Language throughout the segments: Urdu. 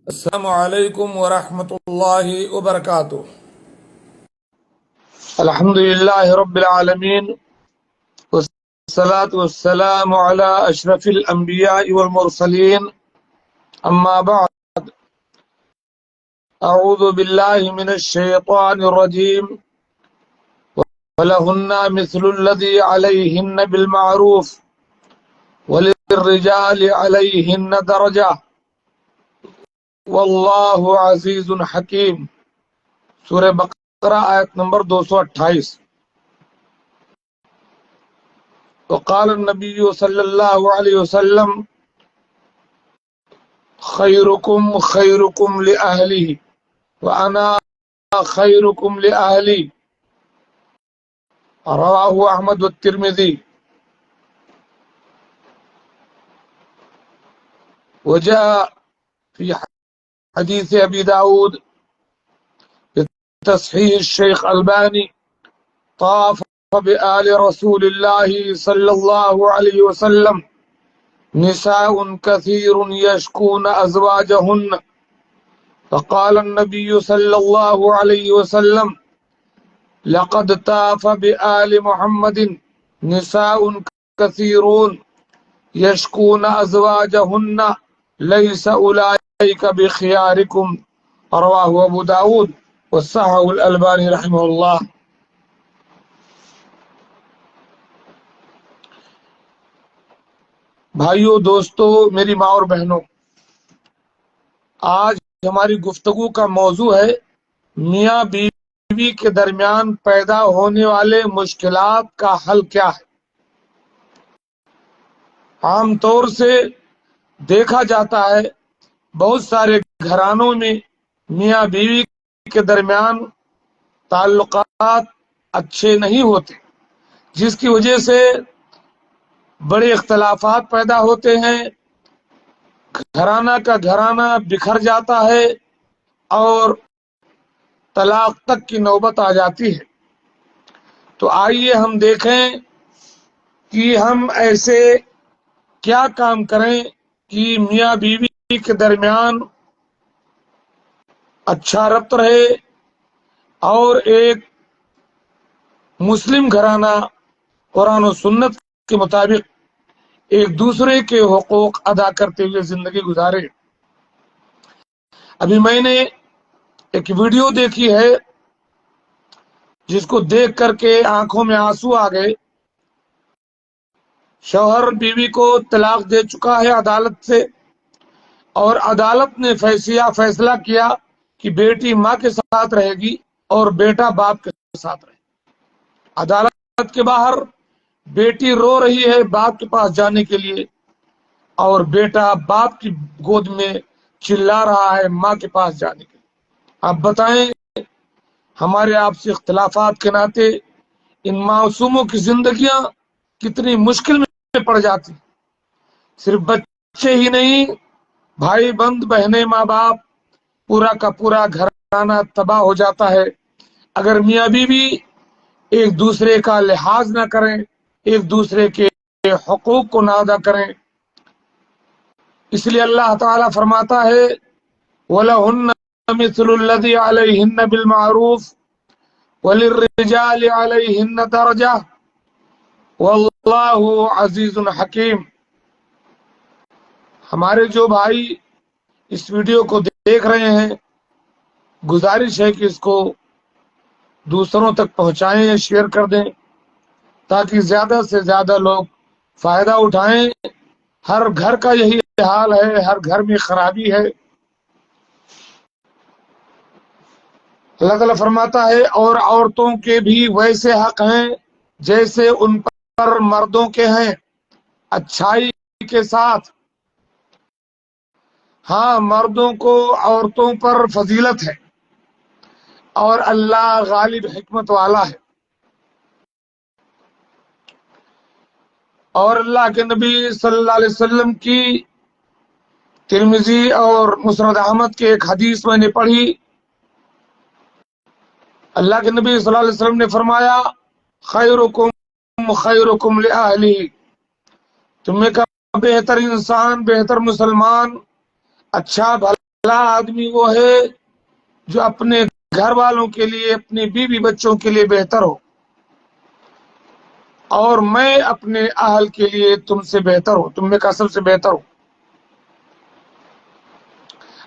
السلام علیکم ورحمۃ اللہ وبرکاتہ۔ الحمد للہ رب العالمین والصلاة والسلام علی اشرف الانبیاء والمرسلین، اما بعد، اعوذ باللہ من الشیطان الرجیم، وَلَهُنَّ مِثْلُ الَّذِي عَلَيْهِنَّ بِالْمَعْرُوفِ وَلِلرِّجَالِ عَلَيْهِنَّ دَرَجَةٌ واللہ عزیز حکیم۔ سورہ بقرہ آیت نمبر 228۔ وقال النبی صلی اللہ علیہ وسلم خیرکم خیرکم لأہلہ وانا خیرکم لأہلی، رواہ احمد والترمذی۔ وجاء فی حدیث ابی داود بتصحیح الشیخ البانی طاف بآل رسول اللہ صلی اللہ علیہ وسلم نساء كثير يشكون أزواجهن، فقال النبي صلى الله عليه وسلم لقد طاف بآل محمد نساء كثيرون يشكون أزواجهن ليس أولئك بخياركم، رواه أبو داود وصححه الألباني رحمه الله۔ بھائیو، دوستو، میری ماں اور بہنوں، آج ہماری گفتگو کا موضوع ہے میاں بیوی کے درمیان پیدا ہونے والے مشکلات کا حل کیا ہے۔ عام طور سے دیکھا جاتا ہے بہت سارے گھرانوں میں میاں بیوی کے درمیان تعلقات اچھے نہیں ہوتے، جس کی وجہ سے بڑے اختلافات پیدا ہوتے ہیں، گھرانہ کا گھرانہ بکھر جاتا ہے اور طلاق تک کی نوبت آ جاتی ہے۔ تو آئیے ہم دیکھیں کہ ہم ایسے کیا کام کریں کہ میاں بیوی کے درمیان اچھا ربط رہے اور ایک مسلم گھرانہ قرآن و سنت کے مطابق ایک دوسرے کے حقوق ادا کرتے ہوئے زندگی گزارے۔ ابھی میں نے ایک ویڈیو دیکھی ہے جس کو دیکھ کر کے آنکھوں میں آنسو آ گئے۔ شوہر بیوی کو طلاق دے چکا ہے عدالت سے، اور عدالت نے فیصلہ کیا کہ بیٹی ماں کے ساتھ رہے گی اور بیٹا باپ کے ساتھ رہے گا۔ عدالت کے باہر بیٹی رو رہی ہے باپ کے پاس جانے کے لیے، اور بیٹا باپ کی گود میں چلا رہا ہے ماں کے پاس جانے کے لیے۔ آپ بتائیں، ہمارے آپ سے اختلافات کے ناطے ان معصوموں کی زندگیاں کتنی مشکل میں پڑ جاتی۔ صرف بچے ہی نہیں، بھائی بند، بہنیں، ماں باپ، پورا کا پورا گھرانہ تباہ ہو جاتا ہے اگر میاں بیوی ایک دوسرے کا لحاظ نہ کریں، ایک دوسرے کے حقوق کو نہ ادا کریں۔ اس لیے اللہ تعالیٰ فرماتا ہے وَلَهُنَّ مِثْلُ الَّذِي عَلَيْهِنَّ بِالْمَعْرُوفِ وَلِلرِّجَالِ عَلَيْهِنَّ دَرَجَةٌ وَاللَّهُ عَزِيزٌ حَكِيمٌ۔ ہمارے جو بھائی اس ویڈیو کو دیکھ رہے ہیں، گزارش ہے کہ اس کو دوسروں تک پہنچائیں، شیئر کر دیں تاکہ زیادہ سے زیادہ لوگ فائدہ اٹھائیں۔ ہر گھر کا یہی حال ہے، ہر گھر میں خرابی ہے۔ اللہ تعالیٰ فرماتا ہے اور عورتوں کے بھی ویسے حق ہیں جیسے ان پر مردوں کے ہیں، اچھائی کے ساتھ۔ ہاں، مردوں کو عورتوں پر فضیلت ہے اور اللہ غالب حکمت والا ہے۔ اور اللہ کے نبی صلی اللہ علیہ وسلم کی ترمذی اور مسند احمد کے ایک حدیث میں نے پڑھی، اللہ کے نبی صلی اللہ علیہ وسلم نے فرمایا خیرکم خیرکم لأہلہ، تم میں کا بہتر انسان، بہتر مسلمان، اچھا بھلا آدمی وہ ہے جو اپنے گھر والوں کے لیے، اپنی بیوی بچوں کے لیے بہتر ہو، اور میں اپنے اہل کے لیے تم سے بہتر ہوں، تم میں کا سب سے بہتر ہوں۔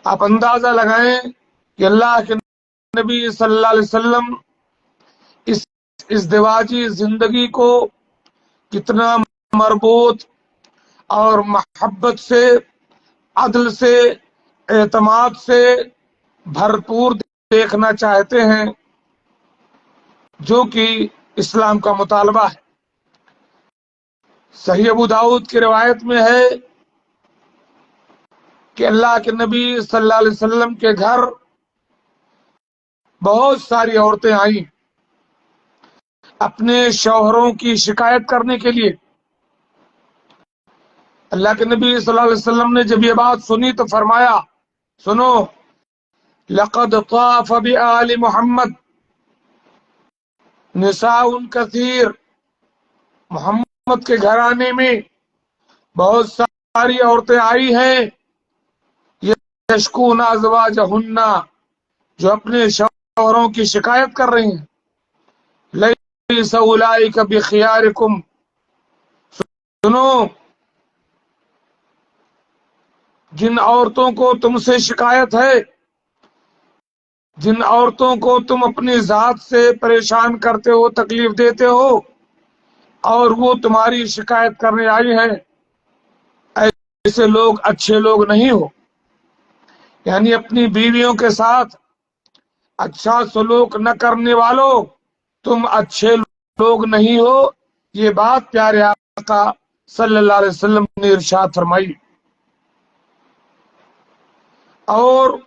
آپ اندازہ لگائیں کہ اللہ کے نبی صلی اللہ علیہ وسلم اس ازدواجی زندگی کو کتنا مربوط اور محبت سے، عدل سے، اعتماد سے بھرپور دیکھنا چاہتے ہیں، جو کہ اسلام کا مطالبہ ہے۔ صحیح ابو داؤد کی روایت میں ہے کہ اللہ کے نبی صلی اللہ علیہ وسلم کے گھر بہت ساری عورتیں آئیں اپنے شوہروں کی شکایت کرنے کے لیے۔ اللہ کے نبی صلی اللہ علیہ وسلم نے جب یہ بات سنی تو فرمایا، سنو، لقد طاف بآل محمد نساء کثیر، محمد کے گھرانے میں بہت ساری عورتیں آئی ہیں، یشکون ازواجہن، جو اپنے شوہروں کی شکایت کر رہی ہیں۔ لیس اولئک بخیارکم، سنو، جن عورتوں کو تم سے شکایت ہے، جن عورتوں کو تم اپنی ذات سے پریشان کرتے ہو، تکلیف دیتے ہو، اور وہ تمہاری شکایت کرنے آئی ہیں، ایسے لوگ اچھے لوگ نہیں ہو۔ یعنی اپنی بیویوں کے ساتھ اچھا سلوک نہ کرنے والوں، تم اچھے لوگ نہیں ہو۔ یہ بات پیارے آقا صلی اللہ علیہ وسلم نے ارشاد فرمائی۔ اور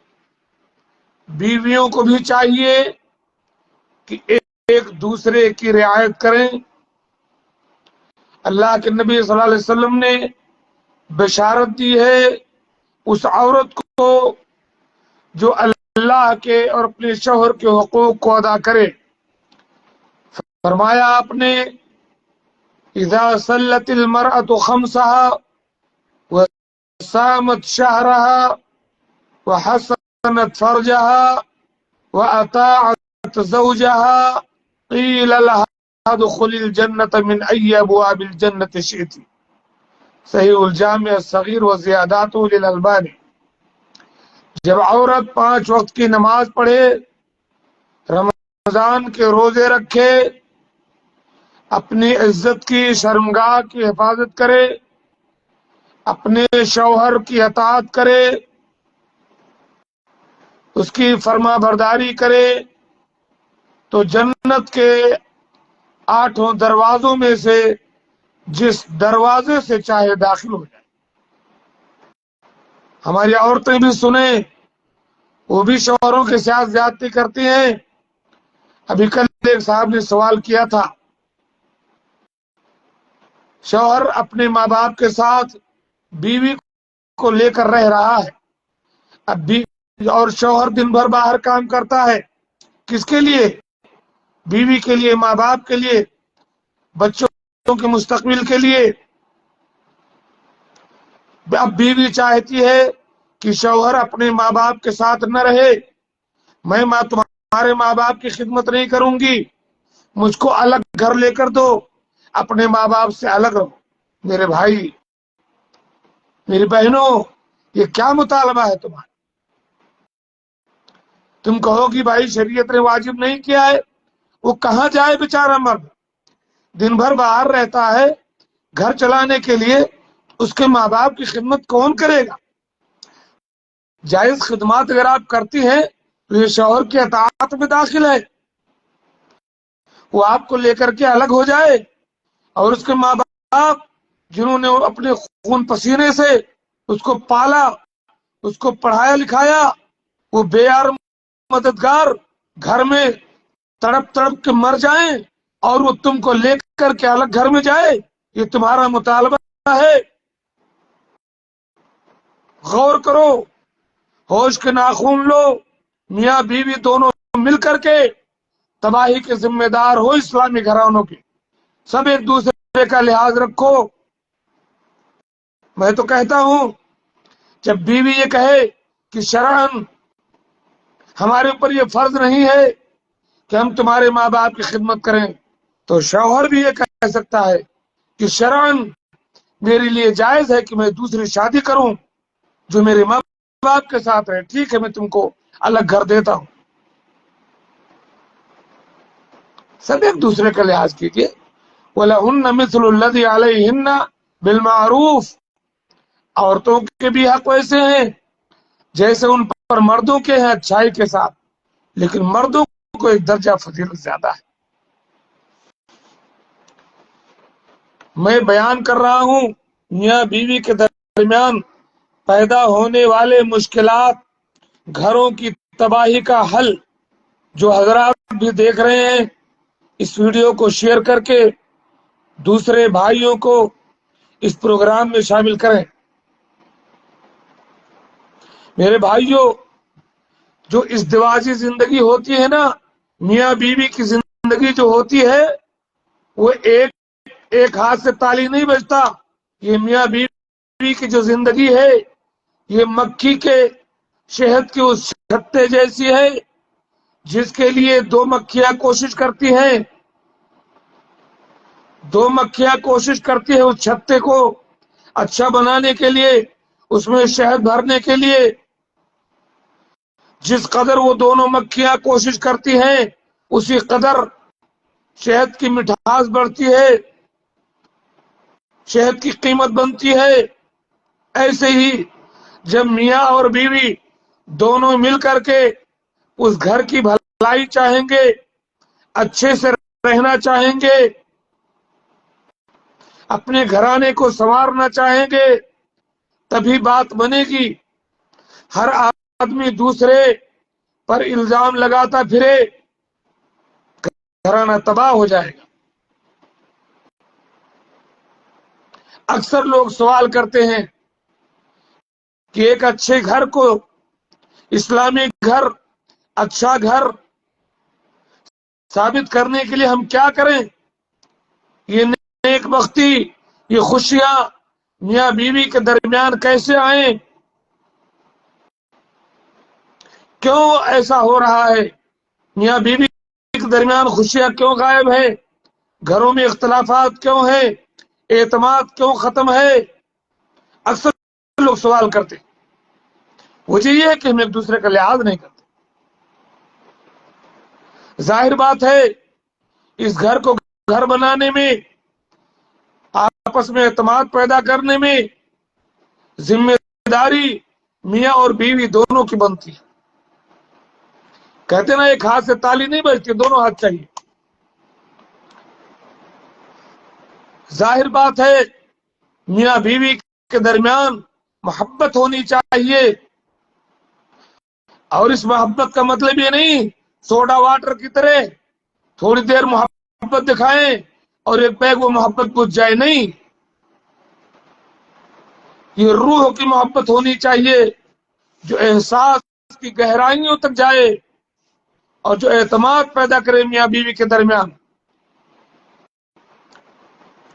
بیویوں کو بھی چاہیے کہ ایک دوسرے کی رعایت کریں۔ اللہ کے نبی صلی اللہ علیہ وسلم نے بشارت دی ہے اس عورت کو جو اللہ کے اور اپنے شوہر کے حقوق کو ادا کرے۔ فرمایا آپ نے، اذا صلت المرأة خمسها وصامت شهرها وحسنت فرجها وأطاعت زوجها قيل لها ادخل الجنة من أي أبواب الجنة شئت۔ صحیح الجامع الصغیر وزیادات للالبانی۔ جب عورت 5 وقت کی نماز پڑھے، رمضان کے روزے رکھے، اپنی عزت کی، شرمگاہ کی حفاظت کرے، اپنے شوہر کی اطاعت کرے، اس کی فرما برداری کرے، تو جنت کے 8 دروازوں میں سے جس دروازے سے چاہے داخل ہو جائے۔ ہماری عورتیں بھی سنیں، وہ بھی شوہروں کے ساتھ زیادتی کرتی ہیں۔ ابھی کل ایک صاحب نے سوال کیا تھا، شوہر اپنے ماں باپ کے ساتھ بیوی کو لے کر رہ رہا ہے، اب اور شوہر دن بھر باہر کام کرتا ہے، کس کے لیے؟ بیوی کے لیے، ماں باپ کے لیے، بچوں کے مستقبل کے لیے۔ اب بیوی چاہتی ہے کہ شوہر اپنے ماں باپ کے ساتھ نہ رہے، میں تمہارے ماں باپ کی خدمت نہیں کروں گی، مجھ کو الگ گھر لے کر دو، اپنے ماں باپ سے الگ رہو۔ میرے بھائی، میری بہنوں، یہ کیا مطالبہ ہے تمہارا؟ تم کہو کہ بھائی شریعت نے واجب نہیں کیا ہے، وہ کہاں جائے بیچارہ مرد؟ دن بھر باہر رہتا ہے، گھر چلانے کے لیے اس کے ماں باپ کی خدمت کون کرے گا؟ جائز خدمات اگر آپ کرتی ہیں تو یہ شوہر کی اطاعت میں داخل ہے۔ وہ آپ کو لے کر کے الگ ہو جائے، اور اس کے ماں باپ جنہوں نے اپنے خون پسینے سے اس کو پالا، اس کو پڑھایا لکھایا، وہ بے یار مددگار گھر میں تڑپ تڑپ کے مر جائیں، اور وہ تم کو لے کر کے الگ گھر میں جائے، یہ تمہارا مطالبہ ہے؟ غور کرو، ہوش کے ناخن لو، میاں بیوی دونوں مل کر کے تباہی کے ذمہ دار ہو اسلامی گھرانوں کے۔ سب ایک دوسرے کا لحاظ رکھو۔ میں تو کہتا ہوں، جب بیوی یہ کہے کہ شرعن ہمارے اوپر یہ فرض نہیں ہے کہ ہم تمہارے ماں باپ کی خدمت کریں، تو شوہر بھی یہ کہہ سکتا ہے کہ شرعن میرے لیے جائز ہے کہ میں دوسری شادی کروں جو میرے ماں باپ کے ساتھ ہے، ٹھیک ہے میں تم کو الگ گھر دیتا ہوں۔ سب ایک دوسرے کا لحاظ کیجیے۔ وَلَهُنَّ مِثْلُ الَّذِي عَلَيْهِنَّ بِالْمَعْرُوفِ، عورتوں کے بھی حق ویسے ہیں جیسے ان پر مردوں کے ہیں اچھائی کے ساتھ، لیکن مردوں کو ایک درجہ فضیلت زیادہ ہے۔ میں بیان کر رہا ہوں میاں بیوی کے درمیان پیدا ہونے والے مشکلات، گھروں کی تباہی کا حل۔ جو حضرات بھی دیکھ رہے ہیں اس ویڈیو کو شیئر کر کے دوسرے بھائیوں کو اس پروگرام میں شامل کریں۔ میرے بھائیوں، جو ازدواجی زندگی ہوتی ہے نا، میاں بیوی کی زندگی جو ہوتی ہے وہ ایک ہاتھ سے تالی نہیں بجتا۔ یہ میاں بیوی کی جو زندگی ہے یہ مکھی کے شہد کی اس چھتے جیسی ہے جس کے لیے دو مکھیاں کوشش کرتی ہیں، دو مکھیاں کوشش کرتی ہیں اس چھتے کو اچھا بنانے کے لیے، اس میں شہد بھرنے کے لیے۔ جس قدر وہ دونوں مکھیاں کوشش کرتی ہیں اسی قدر شہد کی مٹھاس بڑھتی ہے، شہد کی قیمت بنتی ہے۔ ایسے ہی جب میاں اور بیوی دونوں مل کر کے اس گھر کی بھلائی چاہیں گے، اچھے سے رہنا چاہیں گے، اپنے گھرانے کو سنوارنا چاہیں گے، تبھی بات بنے گی۔ ہر آدمی دوسرے پر الزام لگاتا پھرے، گھرانہ تباہ ہو جائے گا۔ اکثر لوگ سوال کرتے ہیں کہ ایک اچھے گھر کو، اسلامی گھر، اچھا گھر ثابت کرنے کے لیے ہم کیا کریں؟ یہ نیک بختی، یہ خوشیاں میاں بیوی کے درمیان کیسے آئیں؟ کیوں ایسا ہو رہا ہے؟ میاں بیوی کے درمیان خوشیاں کیوں غائب ہیں؟ گھروں میں اختلافات کیوں ہیں؟ اعتماد کیوں ختم ہے؟ اکثر لوگ سوال کرتے، وجہ یہ ہے کہ ہم ایک دوسرے کا لحاظ نہیں کرتے۔ ظاہر بات ہے اس گھر کو گھر بنانے میں، آپس میں اعتماد پیدا کرنے میں ذمہ داری میاں اور بیوی دونوں کی بنتی ہے۔ کہتے نا ایک ہاتھ سے تالی نہیں بجتی، دونوں ہاتھ چاہیے۔ ظاہر بات ہے میاں بیوی کے درمیان محبت ہونی چاہیے، اور اس محبت کا مطلب یہ نہیں سوڈا واٹر کی طرح تھوڑی دیر محبت دکھائیں اور ایک پیگ وہ محبت بجھ جائے، نہیں۔ یہ روح کی محبت ہونی چاہیے جو احساس کی گہرائیوں تک جائے اور جو اعتماد پیدا کرے میاں بیوی کے درمیان۔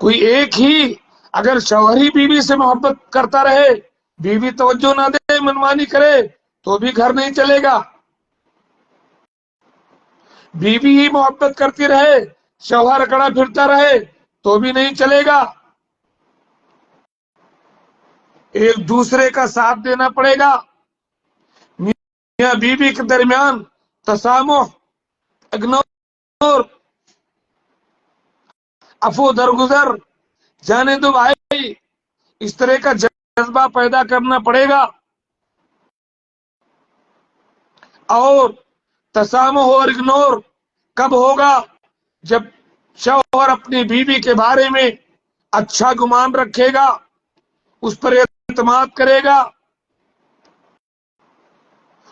کوئی ایک ہی اگر شوہر ہی بیوی سے محبت کرتا رہے، بیوی توجہ نہ دے، منمانی کرے، تو بھی گھر نہیں چلے گا۔ بیوی ہی محبت کرتی رہے، شوہر اکڑا پھرتا رہے، تو بھی نہیں چلے گا۔ ایک دوسرے کا ساتھ دینا پڑے گا۔ میاں بیوی کے درمیان تسامح، اگنور، عفو درگزر، جانے دو بھائی، اس طرح کا جذبہ پیدا کرنا پڑے گا۔ اور تسامح اور اگنور کب ہوگا؟ جب شوہر اپنی بیوی کے بارے میں اچھا گمان رکھے گا، اس پر اعتماد کرے گا،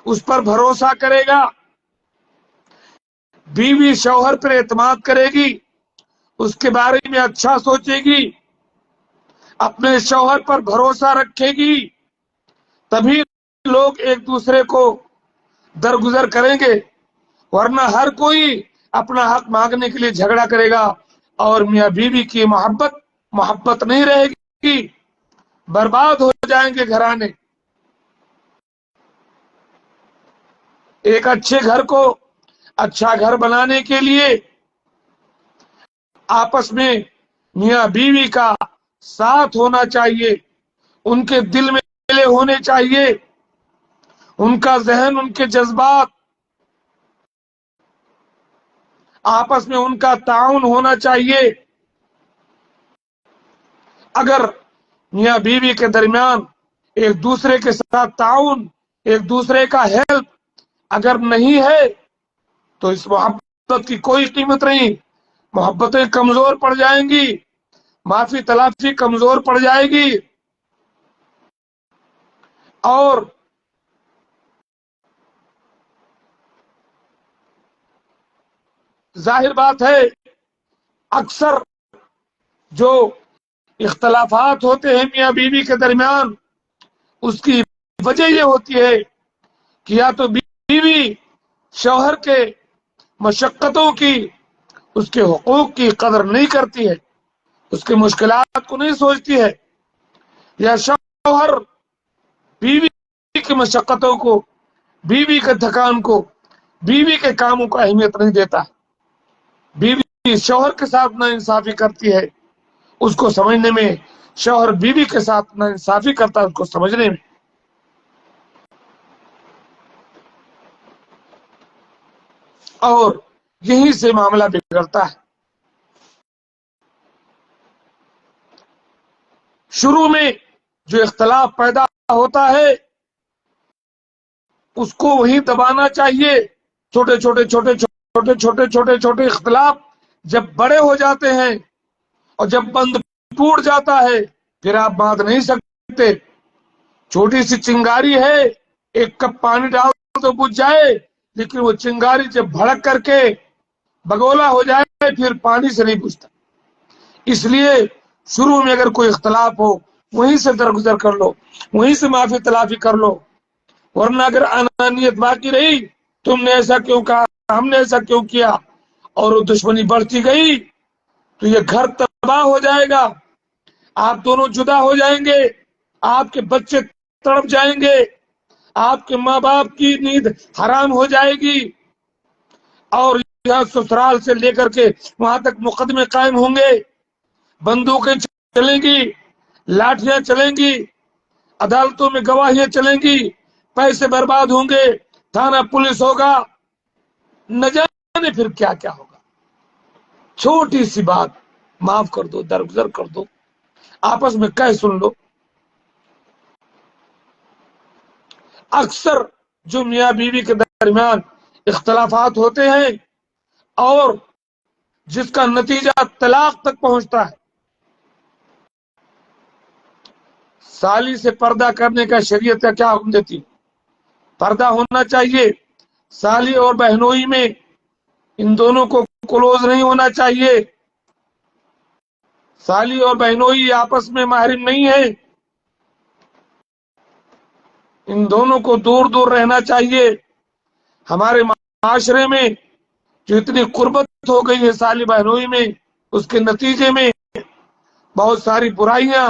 اس پر بھروسہ کرے گا۔ بیوی شوہر پر اعتماد کرے گی، اس کے بارے میں اچھا سوچے گی، اپنے شوہر پر بھروسہ رکھے گی، تبھی لوگ ایک دوسرے کو درگزر کریں گے، ورنہ ہر کوئی اپنا حق مانگنے کے لیے جھگڑا کرے گا اور میاں بیوی کی محبت نہیں رہے گی، برباد ہو جائیں گے گھرانے۔ ایک اچھے گھر کو اچھا گھر بنانے کے لیے آپس میں میاں بیوی کا ساتھ ہونا چاہیے، ان کے دل میں ملے ہونے چاہیے، ان کا ذہن، ان کے جذبات آپس میں ان کا تعاون ہونا چاہیے۔ اگر میاں بیوی کے درمیان ایک دوسرے کے ساتھ تعاون، ایک دوسرے کا ہیلپ اگر نہیں ہے تو اس محبت کی کوئی قیمت نہیں، محبتیں کمزور پڑ جائیں گی، معافی تلافی کمزور پڑ جائے گی، اور ظاہر بات ہے اکثر جو اختلافات ہوتے ہیں میاں بیوی کے درمیان، اس کی وجہ یہ ہوتی ہے کہ یا تو بیوی شوہر کے مشقتوں کی، اس کے حقوق کی قدر نہیں کرتی ہے، اس کے مشکلات کو نہیں سوچتی ہے، یا شوہر بیوی کی مشقتوں کو، بیوی کے تھکان کو، بیوی کے کاموں کو اہمیت نہیں دیتا۔ بیوی شوہر کے ساتھ ناانصافی کرتی ہے، اس کو سمجھنے میں، شوہر بیوی کے ساتھ ناانصافی کرتا ہے اس کو سمجھنے میں۔ اور یہیں سے معاملہ بگڑتا ہے۔ شروع میں جو اختلاف پیدا ہوتا ہے اس کو وہیں دبانا چاہیے۔ چھوٹے چھوٹے چھوٹے چھوٹے چھوٹے چھوٹے چھوٹے اختلاف جب بڑے ہو جاتے ہیں اور جب بند ٹوٹ جاتا ہے پھر آپ باندھ نہیں سکتے۔ چھوٹی سی چنگاری ہے، ایک کپ پانی ڈال تو بجھ جائے، لیکن وہ چنگاری جب بھڑک کر کے بگولا ہو جائے پھر پانی سے نہیں بجھتا۔ اس لیے شروع میں اگر کوئی اختلاف ہو وہیں سے درگزر کر لو، وہیں سے معافی تلافی کر لو، ورنہ اگر انانیت باقی رہی، تم نے ایسا کیوں کہا، ہم نے ایسا کیوں کیا، اور وہ دشمنی بڑھتی گئی تو یہ گھر تباہ ہو جائے گا، آپ دونوں جدا ہو جائیں گے، آپ کے بچے تڑپ جائیں گے، آپ کے ماں باپ کی نیند حرام ہو جائے گی، اور یہاں سسرال سے لے کر کے وہاں تک مقدمے قائم ہوں گے، بندوقیں چلیں گی، لاٹھیاں چلیں گی، عدالتوں میں گواہیاں چلیں گی، پیسے برباد ہوں گے، تھانہ پولیس ہوگا، نہ جانے پھر کیا کیا ہوگا۔ چھوٹی سی بات معاف کر دو، درگزر کر دو، آپس میں کہہ سن لو۔ اکثر جو میاں بیوی کے درمیان اختلافات ہوتے ہیں اور جس کا نتیجہ طلاق تک پہنچتا ہے، سالی سے پردہ کرنے کا شریعت کا کیا حکم دیتی؟ پردہ ہونا چاہیے، سالی اور بہنوئی میں ان دونوں کو کلوز نہیں ہونا چاہیے، سالی اور بہنوئی آپس میں محرم نہیں ہے، ان دونوں کو دور دور رہنا چاہیے۔ ہمارے معاشرے میں جو اتنی قربت ہو گئی ہے سالی بہنوئی میں، اس کے نتیجے میں بہت ساری برائیاں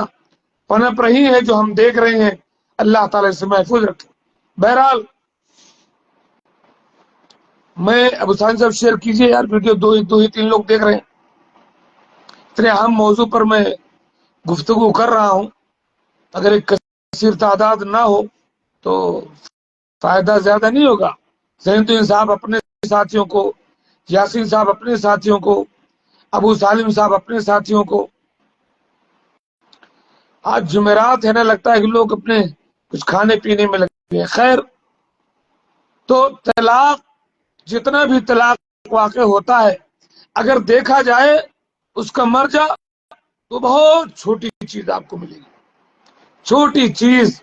پنپ رہی ہیں جو ہم دیکھ رہے ہیں۔ اللہ تعالی سے محفوظ رکھے۔ بہرحال میں ابو سان صاحب شیئر کیجئے یار ویڈیو، دو ہی تین لوگ دیکھ رہے ہیں، اتنے اہم موضوع پر میں گفتگو کر رہا ہوں، اگر ایک کثیر تعداد نہ ہو تو فائدہ زیادہ نہیں ہوگا۔ زین الدین صاحب اپنے ساتھیوں کو، یاسین صاحب اپنے ساتھیوں کو، ابو سالم صاحب اپنے ساتھیوں کو۔ آج جمعرات ہے نا، لگتا ہے کہ لوگ اپنے کچھ کھانے پینے میں لگے ہیں۔ خیر، تو طلاق، جتنا بھی طلاق واقع ہوتا ہے اگر دیکھا جائے اس کا مرجع تو بہت چھوٹی چیز آپ کو ملے گی، چھوٹی چیز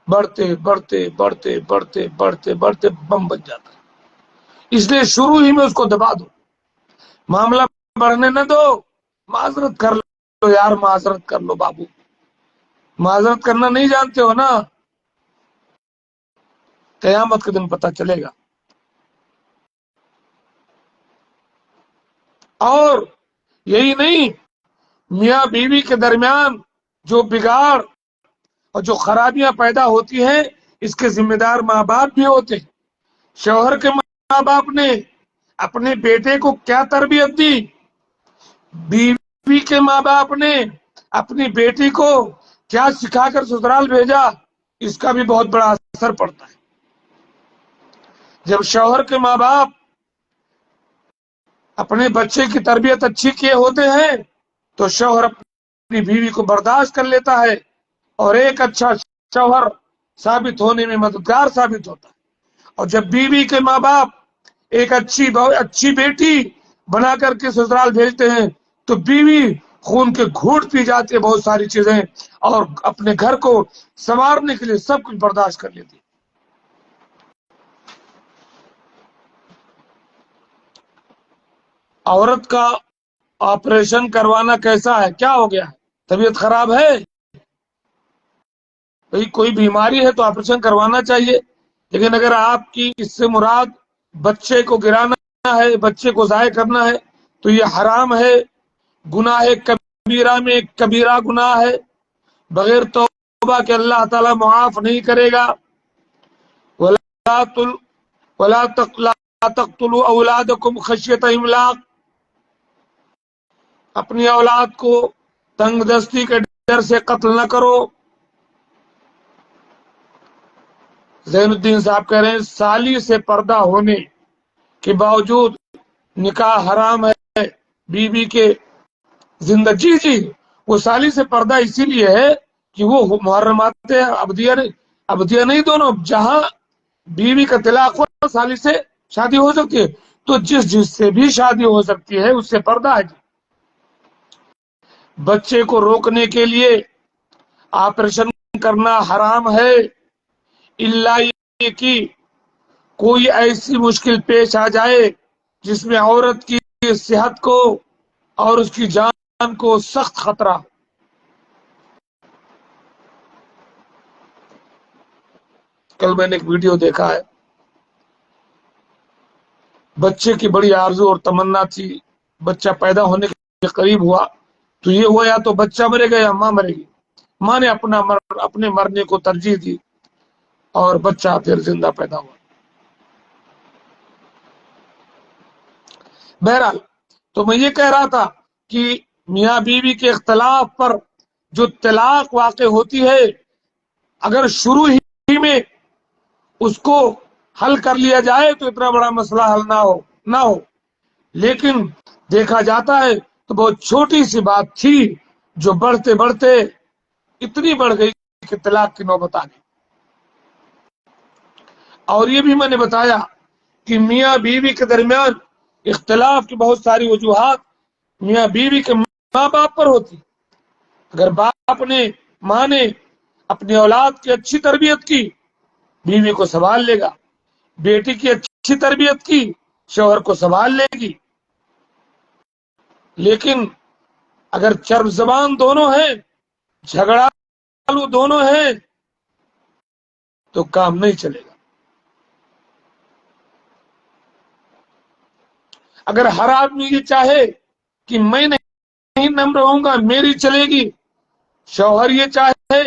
بڑھتے بڑھتے بڑھتے بڑھتے بڑھتے بڑھتے بم بن جاتا ہے۔ اس لیے شروع ہی میں اس کو دبا دو، معاملہ بڑھنے نہ دو، معذرت کر لو یار، معذرت کر لو بابو، معذرت کرنا نہیں جانتے ہو نا، قیامت کے دن پتہ چلے گا۔ اور یہی نہیں، میاں بیوی کے درمیان جو بگاڑ اور جو خرابیاں پیدا ہوتی ہیں اس کے ذمہ دار ماں باپ بھی ہوتے ہیں۔ شوہر کے ماں باپ نے اپنے بیٹے کو کیا تربیت دی، بیوی کے ماں باپ نے اپنی بیٹی کو کیا سکھا کر سسرال بھیجا، اس کا بھی بہت بڑا اثر پڑتا ہے۔ جب شوہر کے ماں باپ اپنے بچے کی تربیت اچھی کیے ہوتے ہیں تو شوہر اپنی بیوی کو برداشت کر لیتا ہے اور ایک اچھا شوہر ثابت ہونے میں مددگار ثابت ہوتا ہے۔ اور جب بیوی کے ماں باپ ایک اچھی بیٹی بنا کر کے سسرال بھیجتے ہیں تو بیوی خون کے گھونٹ پی جاتی ہے بہت ساری چیزیں، اور اپنے گھر کو سنوارنے کے لیے سب کچھ برداشت کر لیتی ہے۔ عورت کا آپریشن کروانا کیسا ہے، کیا ہو گیا ہے، طبیعت خراب ہے، کوئی بیماری ہے تو آپریشن کروانا چاہیے، لیکن اگر آپ کی اس سے مراد بچے کو گرانا ہے، بچے کو ضائع کرنا ہے تو یہ حرام ہے، گناہ کبیرہ میں کبیرہ گناہ ہے، بغیر توبہ کے اللہ تعالی معاف نہیں کرے گا۔ وَلَا تَقْتُلُوا أَوْلَادَكُمْ خَشْيَةَ إِمْلَاقٍ، اپنی اولاد کو تنگ دستی کے ڈر سے قتل نہ کرو۔ زین الدین صاحب کہہ رہے ہیں سالی سے پردہ ہونے کے باوجود نکاح حرام ہے بیوی کے زندگی، جی وہ سالی سے پردہ اسی لیے ہے کہ وہ محرمات ابدیہ نہیں دونوں، جہاں بیوی کا طلاق ہو سالی سے شادی ہو سکتی ہے، تو جس سے بھی شادی ہو سکتی ہے اس سے پردہ ہے۔ بچے کو روکنے کے لیے آپریشن کرنا حرام ہے، الا یہ کہ کوئی ایسی مشکل پیش آ جائے جس میں عورت کی صحت کو اور اس کی جان کو سخت خطرہ۔ کل میں نے ایک ویڈیو دیکھا ہے، بچے کی بڑی آرزو اور تمنا تھی، بچہ پیدا ہونے کے قریب ہوا تو یہ ہوا یا تو بچہ مرے گا یا ماں مرے گی، ماں نے اپنے مرنے کو ترجیح دی اور بچہ پھر زندہ پیدا ہوا۔ بہرحال تو میں یہ کہہ رہا تھا کہ میاں بیوی کے اختلاف پر جو طلاق واقع ہوتی ہے، اگر شروع ہی میں اس کو حل کر لیا جائے تو اتنا بڑا مسئلہ حل نہ ہو، لیکن دیکھا جاتا ہے تو بہت چھوٹی سی بات تھی جو بڑھتے بڑھتے اتنی بڑھ گئی کہ طلاق کی نوبت آ گئی۔ اور یہ بھی میں نے بتایا کہ میاں بیوی کے درمیان اختلاف کی بہت ساری وجوہات میاں بیوی کے ماں باپ پر ہوتی۔ اگر باپ نے ماں نے اپنی اولاد کی اچھی تربیت کی، بیوی کو سنبھال لے گا، بیٹی کی اچھی تربیت کی، شوہر کو سنبھال لے گی، لیکن اگر چرب زبان دونوں ہیں، جھگڑالو دونوں ہیں تو کام نہیں چلے گا۔ اگر ہر آدمی یہ چاہے کہ میں نہیں نم رہوں گا میری چلے گی، شوہر یہ چاہے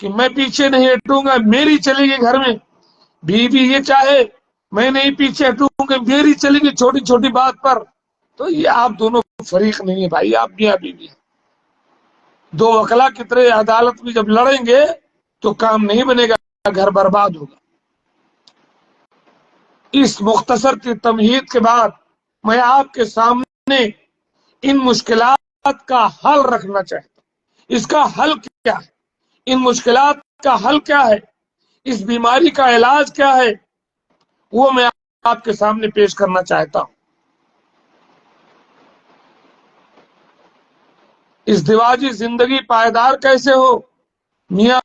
کہ میں پیچھے نہیں ہٹوں گا میری چلے گی گھر میں، بیوی یہ چاہے میں نہیں پیچھے ہٹوں گا میری چلے گی چھوٹی چھوٹی بات پر، تو یہ آپ دونوں فریق نہیں ہے بھائی، آپ میاں بیوی ہیں۔ دو وکلا کی طرح عدالت میں جب لڑیں گے تو کام نہیں بنے گا، گھر برباد ہوگا۔ اس مختصر کی تمہید کے بعد میں آپ کے سامنے ان مشکلات کا حل رکھنا چاہتا ہوں۔ اس کا حل کیا ہے، ان مشکلات کا حل کیا ہے، اس بیماری کا علاج کیا ہے، وہ میں آپ کے سامنے پیش کرنا چاہتا ہوں۔ ازدواجی زندگی پائیدار کیسے ہو، میاں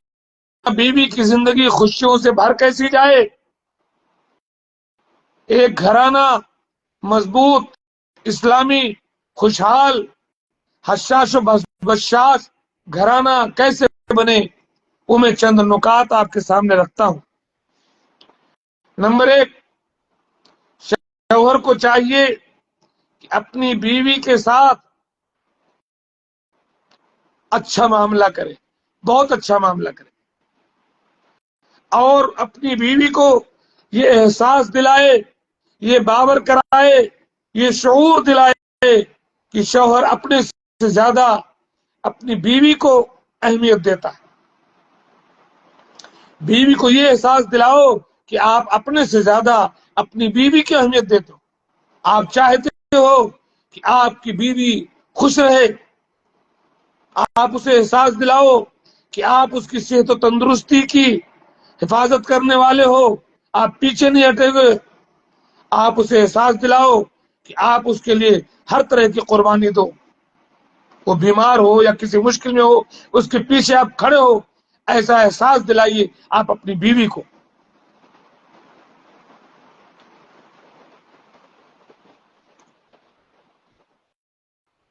بیوی کی زندگی خوشیوں سے بھر کیسی جائے، ایک گھرانہ مضبوط، اسلامی، خوشحال، حشاش و بشاش گھرانہ کیسے بنے، وہ میں چند نکات آپ کے سامنے رکھتا ہوں۔ نمبر 1، شوہر کو چاہیے کہ اپنی بیوی کے ساتھ اچھا معاملہ کرے، بہت اچھا معاملہ کرے، اور اپنی بیوی کو یہ احساس دلائے، یہ باور کرائے، یہ شعور دلائے کہ شوہر اپنے سے زیادہ اپنی بیوی کو اہمیت دیتا ہے۔ بیوی کو یہ احساس دلاؤ کہ آپ اپنے سے زیادہ اپنی بیوی کی اہمیت دیتے ہو۔ آپ چاہتے ہو کہ آپ کی بیوی خوش رہے، آپ اسے احساس دلاؤ کہ آپ اس کی صحت و تندرستی کی حفاظت کرنے والے ہو، آپ پیچھے نہیں ہٹے ہوئے۔ آپ اسے احساس دلاؤ کہ آپ اس کے لیے ہر طرح کی قربانی دو، وہ بیمار ہو یا کسی مشکل میں ہو، اس کے پیچھے آپ کھڑے ہو، ایسا احساس دلائیے آپ اپنی بیوی کو۔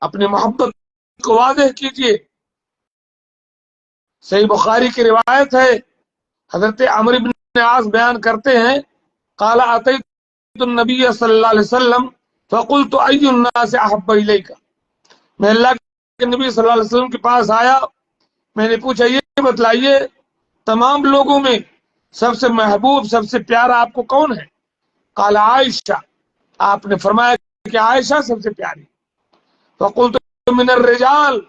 اپنی محبت کو واضح کیجیے۔ صحیح بخاری کی روایت ہے، حضرت عمرو بن عاص بیان کرتے ہیں، قال اتیت النبی صلی اللہ علیہ وسلم فقلت ای الناس احب الیک، میں اللہ کے نبی صلی اللہ علیہ وسلم کے پاس آیا، میں نے پوچھا یہ بتلائیے تمام لوگوں میں سب سے محبوب، سب سے پیارا آپ کو کون ہے؟ قال عائشہ، آپ نے فرمایا کہ عائشہ سب سے پیاری۔ فقلت من الرجال،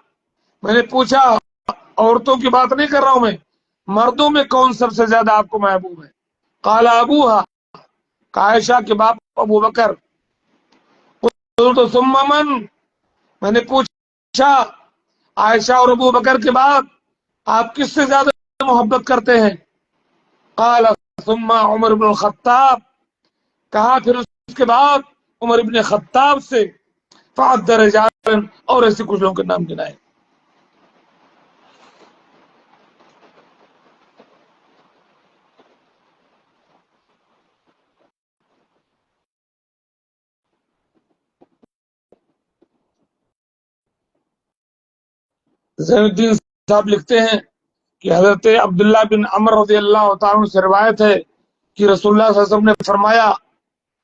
میں نے پوچھا عورتوں کی بات نہیں کر رہا ہوں میں، مردوں میں کون سب سے زیادہ آپ کو محبوب ہے؟ قال ابوہا، عائشہ کے باپ ابو بکر۔ قلت ثم من، میں نے پوچھا عائشہ اور ابو بکر کے بعد آپ کس سے زیادہ محبت کرتے ہیں؟ قال ثم عمر بن الخطاب، کہا پھر اس کے بعد عمر بن خطاب سے، فعد رجال، اور ایسے کچھ لوگوں کے نام گنائے۔ زین الدین صاحب لکھتے ہیں کہ حضرت عبداللہ بن عمر رضی اللہ تعالیٰ عنہ سے روایت ہے کہ رسول اللہ صلی اللہ علیہ وسلم نے فرمایا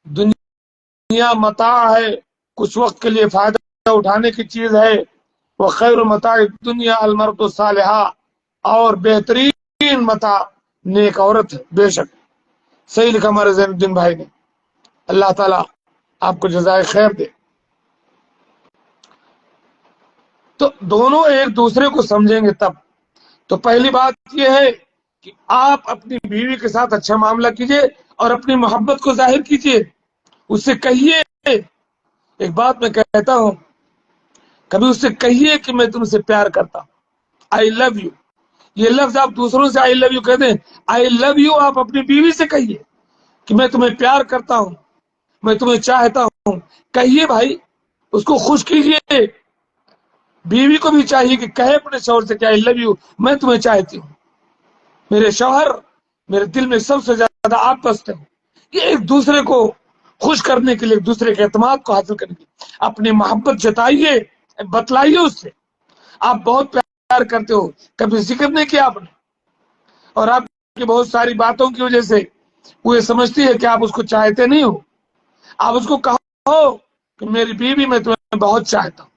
دنیا متاع ہے، کچھ وقت کے لیے فائدہ اٹھانے کی چیز ہے، وہ خیر متاع دنیا المرء الصالحہ، اور بہترین متاع نیک عورت ہے۔ بے شک صحیح لکھا ہمارے زین الدین بھائی نے، اللہ تعالیٰ آپ کو جزائے خیر دے۔ تو دونوں ایک دوسرے کو سمجھیں گے تب۔ تو پہلی بات یہ ہے کہ آپ اپنی بیوی کے ساتھ اچھا معاملہ کیجئے اور اپنی محبت کو ظاہر کیجئے، اس سے کہیے، ایک بات میں کہتا ہوں، کبھی اس سے کہیے کہ میں تم سے پیار کرتا ہوں، آئی لو یو۔ یہ لفظ آپ دوسروں سے آئی لو یو کہتے ہیں، آئی لو یو آپ اپنی بیوی سے کہیے کہ میں تمہیں پیار کرتا ہوں، میں تمہیں چاہتا ہوں۔ کہیے بھائی، اس کو خوش کیجئے۔ بیوی کو بھی چاہیے کہ کہے اپنے شوہر سے کہ آئی لو یو، میں تمہیں چاہتی ہوں، میرے شوہر، میرے دل میں سب سے زیادہ آپ بستے ہو۔ یہ ایک دوسرے کو خوش کرنے کے لیے، ایک دوسرے کے اعتماد کو حاصل کرنے کے لیے اپنی محبت جتائیے، بتلائیے اس سے آپ بہت پیار کرتے ہو، کبھی ذکر نہیں کیا آپ نے، اور آپ کی بہت ساری باتوں کی وجہ سے وہ یہ سمجھتی ہے کہ آپ اس کو چاہتے نہیں ہو۔ آپ اس کو کہو کہ میری بیوی، میں تمہیں بہت چاہتا ہوں۔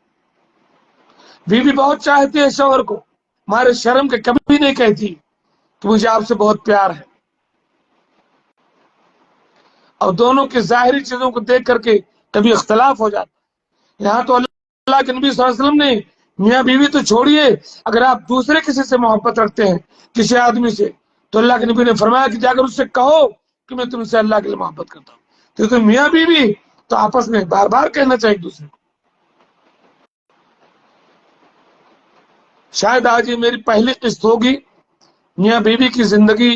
بیوی بہت چاہتی ہے شوہر کو، ہمارے شرم کے کبھی نہیں کہتی کہ مجھے آپ سے بہت پیار ہے، اور دونوں کی ظاہری چیزوں کو دیکھ کر کے کبھی اختلاف ہو جاتا ہے۔ یہاں تو اللہ کے نبی صلی اللہ علیہ وسلم نے میاں بیوی تو چھوڑیے، اگر آپ دوسرے کسی سے محبت رکھتے ہیں، کسی آدمی سے، تو اللہ کے نبی نے فرمایا کہ اگر اس سے کہو کہ میں تم سے اللہ کے لیے محبت کرتا ہوں، تو تم میاں بیوی تو آپس میں بار بار کہنا چاہیے ایک دوسرے کو۔ شاید آج یہ میری پہلی قسط ہوگی میاں بیوی کی زندگی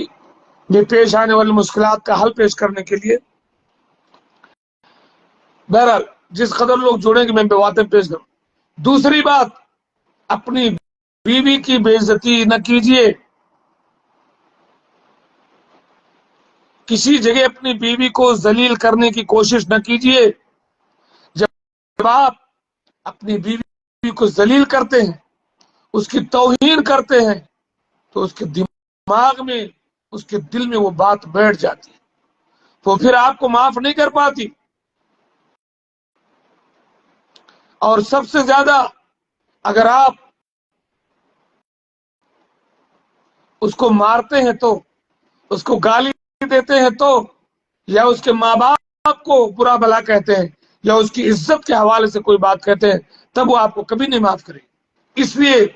میں پیش آنے والی مشکلات کا حل پیش کرنے کے لیے۔ بہرحال جس قدر لوگ جڑیں گے میں باتیں پیش کروں۔ دوسری بات، اپنی بیوی کی بے عزتی نہ کیجیے، کسی جگہ اپنی بیوی کو ذلیل کرنے کی کوشش نہ کیجیے۔ جب آپ اپنی بیوی کو ذلیل کرتے ہیں، اس کی توہین کرتے ہیں، تو اس کے دماغ میں، اس کے دل میں وہ بات بیٹھ جاتی ہے، وہ پھر آپ کو معاف نہیں کر پاتی۔ اور سب سے زیادہ اگر آپ اس کو مارتے ہیں، تو اس کو گالی دیتے ہیں، تو یا اس کے ماں باپ کو برا بلا کہتے ہیں یا اس کی عزت کے حوالے سے کوئی بات کہتے ہیں تب وہ آپ کو کبھی نہیں معاف کرے. اس لیے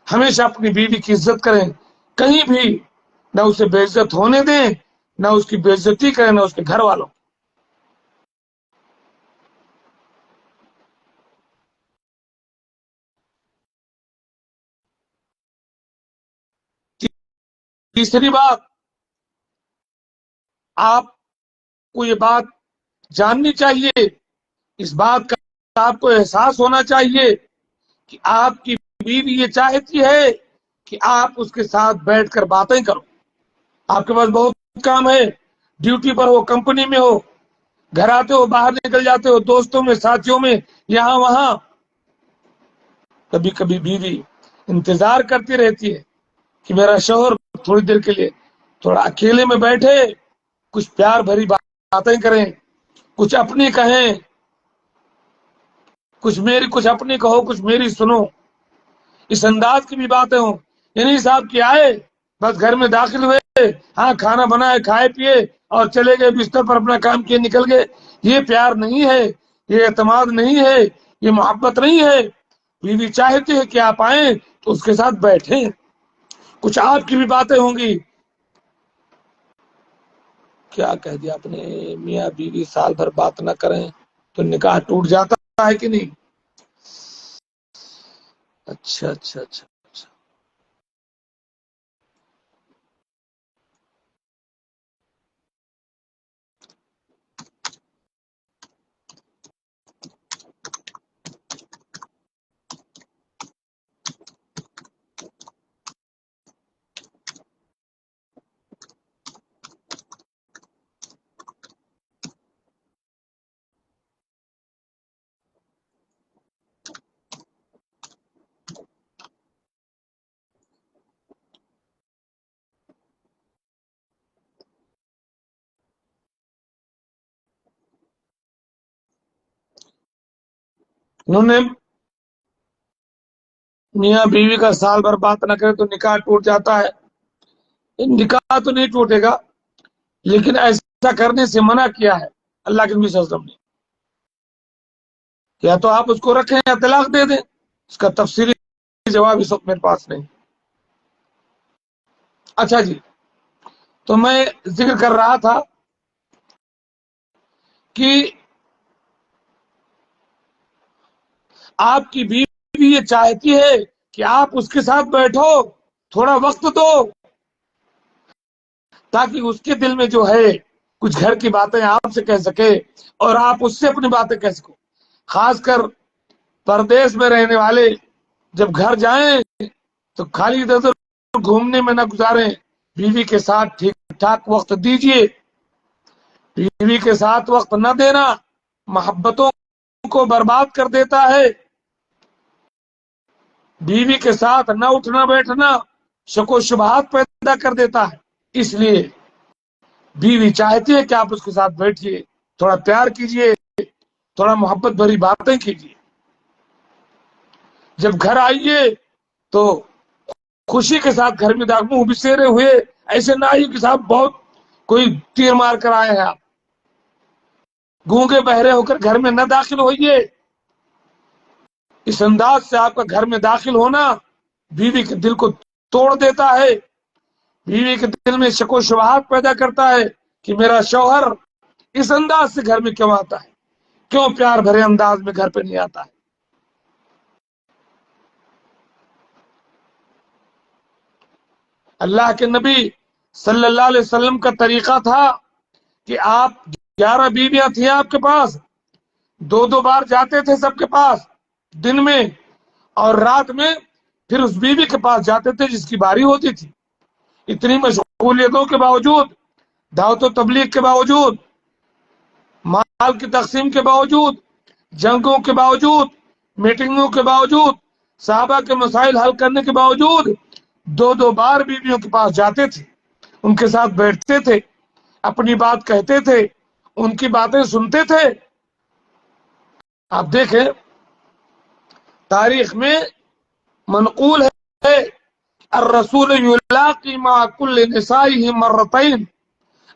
ہمیشہ اپنی بیوی کی عزت کریں, کہیں بھی نہ اسے بے عزت ہونے دیں, نہ اس کی بے عزتی کریں, نہ اس کے گھر والوں. تیسری بات, آپ کو یہ بات جاننی چاہیے, اس بات کا آپ کو احساس ہونا چاہیے کہ آپ کی بیوی یہ چاہتی ہے کہ آپ اس کے ساتھ بیٹھ کر باتیں کرو. آپ کے پاس بہت کام ہے, ڈیوٹی پر ہو, کمپنی میں ہو, گھر آتے ہو, باہر نکل جاتے ہو, دوستوں میں, ساتھیوں میں, یہاں وہاں. کبھی کبھی بیوی انتظار کرتی رہتی ہے کہ میرا شوہر تھوڑی دیر کے لیے تھوڑا اکیلے میں بیٹھے, کچھ پیار بھری باتیں کریں, کچھ اپنی کہیں, کچھ اپنی کہو, کچھ میری سنو. اس انداز کی بھی باتیں ہوں. یعنی صاحب کہ آئے, بس گھر میں داخل ہوئے, ہاں کھانا بنائے, کھائے پیے اور چلے گئے بستر پر, اپنا کام کیے نکل گئے. یہ پیار نہیں ہے, یہ اعتماد نہیں ہے, یہ محبت نہیں ہے. بیوی چاہتی ہے کہ آپ آئیں تو اس کے ساتھ بیٹھیں. کچھ آپ کی بھی باتیں ہوں گی. کیا کہہ دیا آپ نے, میاں بیوی سال بھر بات نہ کریں تو نکاح ٹوٹ جاتا ہے کہ نہیں؟ اچھا اچھا اچھا اچھا. انہوں نے میاں بیوی کا سال بھر بات نہ کرے تو نکاح ٹوٹ جاتا ہے. نکاح تو نہیں ٹوٹے گا, لیکن ایسا کرنے سے منع کیا ہے اللہ کے نبی صلی اللہ علیہ وسلم نے. یا تو آپ اس کو رکھیں یا طلاق دے دیں. اس کا تفصیلی جواب اس وقت میرے پاس نہیں. اچھا جی, تو میں ذکر کر رہا تھا کہ آپ کی بیوی یہ چاہتی ہے کہ آپ اس کے ساتھ بیٹھو, تھوڑا وقت دو, تاکہ اس کے دل میں جو ہے کچھ گھر کی باتیں آپ سے کہہ سکے اور آپ اس سے اپنی باتیں کہہ سکو. خاص کر پردیس میں رہنے والے جب گھر جائیں تو خالی ادھر ادھر گھومنے میں نہ گزاریں, بیوی کے ساتھ ٹھیک ٹھاک وقت دیجیے. بیوی کے ساتھ وقت نہ دینا محبتوں کو برباد کر دیتا ہے. بیوی کے ساتھ نہ اٹھنا بیٹھنا شک و شبہات پیدا کر دیتا ہے. اس لیے بیوی چاہتی ہے کہ آپ اس کے ساتھ بیٹھیے, تھوڑا پیار کیجیے, تھوڑا محبت بھری باتیں کیجیے. جب گھر آئیے تو خوشی کے ساتھ گھر میں منہ بسیرے ہوئے ایسے نہ ہی کہ صاحب بہت کوئی تیر مار کر آئے ہیں آپ. گونگے بہرے ہو کر گھر میں نہ داخل ہوئیے. اس انداز سے آپ کا گھر میں داخل ہونا بیوی کے دل کو توڑ دیتا ہے, بیوی کے دل میں شک و شبہات پیدا کرتا ہے کہ میرا شوہر اس انداز سے گھر میں کیوں آتا ہے, کیوں پیار بھرے انداز میں گھر پہ نہیں آتا ہے. اللہ کے نبی صلی اللہ علیہ وسلم کا طریقہ تھا کہ آپ 11 بیویاں تھیں آپ کے پاس, 2 بار جاتے تھے سب کے پاس, دن میں اور رات میں پھر اس بیوی کے پاس جاتے تھے جس کی باری ہوتی تھی. اتنی مشغولیتوں کے باوجود, دعوت و تبلیغ کے باوجود, مال کی تقسیم کے باوجود, جنگوں کے باوجود, میٹنگوں کے باوجود, صحابہ کے مسائل حل کرنے کے باوجود 2 بار بیویوں کے پاس جاتے تھے, ان کے ساتھ بیٹھتے تھے, اپنی بات کہتے تھے, ان کی باتیں سنتے تھے. آپ دیکھیں تاریخ میں منقول ہے الرسول یلاقی مع کل نسائہ مرتین,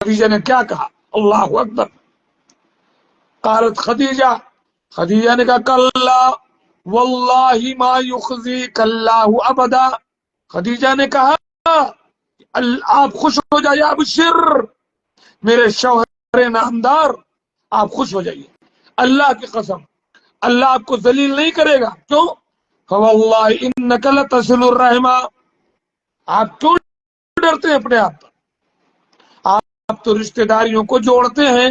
خدیجہ نے کیا کہا؟ اللہ اکبر. قالت خدیجہ، خدیجہ نے کہا کلا واللہ ما یخزیک اللہ ابدا. خدیجہ نے کہا آپ خوش ہو جائیے، ابشر میرے شوہر نامدار، آپ خوش ہو جائیے، اللہ کی قسم اللہ آپ کو ذلیل نہیں کرے گا. کیوں؟ فواللہ انک لتصل الرحم. آپ کیوں ڈرتے ہیں اپنے آپ پر؟ آپ تو رشتہ داریوں کو جوڑتے ہیں.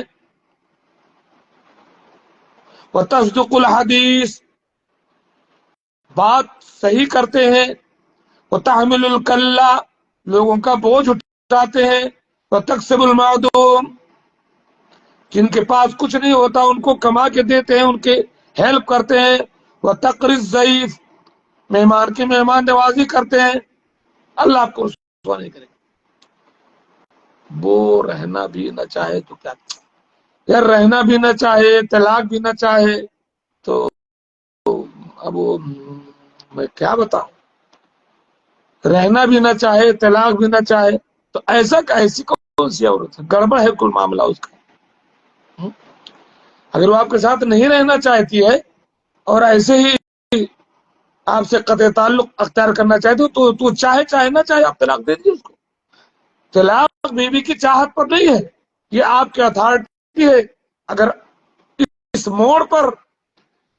وتصدق الحدیث، بات صحیح کرتے ہیں. وتحمل الکلہ، لوگوں کا بوجھ اٹھاتے ہیں. وتکسب المعدوم، جن کے پاس کچھ نہیں ہوتا ان کو کما کے دیتے ہیں، ان کے ہیلپ کرتے ہیں. وتقری الضیف، مہمان کی مہمان نوازی کرتے ہیں. اللہ آپ کو رسوا نہیں کرے گا. وہ رہنا بھی نہ چاہے تو کیا یار، رہنا بھی نہ چاہے، طلاق بھی نہ چاہے تو اب وہ میں کیا بتاؤں. رہنا بھی نہ چاہے، طلاق بھی نہ چاہے تو ایسی کون سی عورت ہے؟ گڑبڑ ہے کل معاملہ اس کا. اگر وہ آپ کے ساتھ نہیں رہنا چاہتی ہے اور ایسے ہی آپ سے قطع تعلق اختیار کرنا چاہتے ہو تو چاہے نہ چاہے آپ طلاق دے دیجیے اس کو. طلاق بیوی کی چاہت پر نہیں ہے، یہ آپ کی اتھارٹی ہے. اگر اس موڑ پر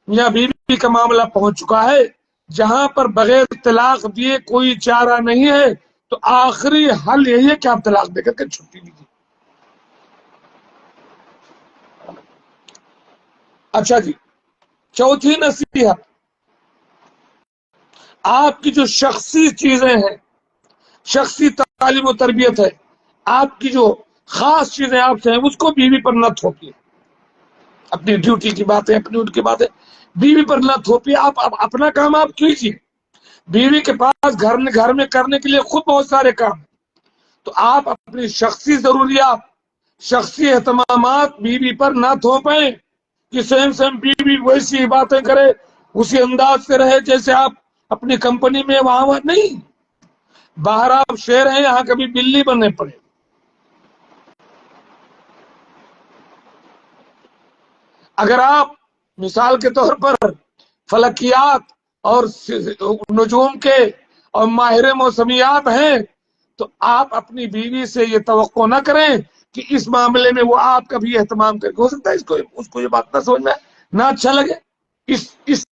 میاں بیوی کا معاملہ پہنچ چکا ہے جہاں پر بغیر طلاق دیے کوئی چارہ نہیں ہے تو آخری حل یہی ہے کہ آپ طلاق دے کر کے چھٹی دیجیے. اچھا جی، چوتھی نصیحت، آپ کی جو شخصی چیزیں ہیں، شخصی تعلیم و تربیت ہے، آپ کی جو خاص چیزیں آپ سے ہیں اس کو بیوی پر نہ تھوپیے. اپنی ڈیوٹی کی باتیں، اپنی ان کی باتیں بیوی پر نہ تھوپیے. آپ اپنا کام آپ کیجیے. بیوی کے پاس گھر میں کرنے کے لیے خود بہت سارے کام، تو آپ اپنی شخصی ضروریات، شخصی اہتمامات بیوی پر نہ تھوپیں کہ سیم بیوی ویسی باتیں کرے، اسی انداز سے رہے جیسے آپ اپنی کمپنی میں وہاں نہیں. باہر آپ شیر ہیں، یہاں کبھی بلی بننے پڑے. اگر آپ مثال کے طور پر فلکیات اور نجوم کے اور ماہر موسمیات ہیں تو آپ اپنی بیوی سے یہ توقع نہ کریں کہ اس معاملے میں وہ آپ کا بھی اہتمام کرے. ہو سکتا ہے اس کو یہ بات نہ سمجھ میں نہ اچھا لگے، اس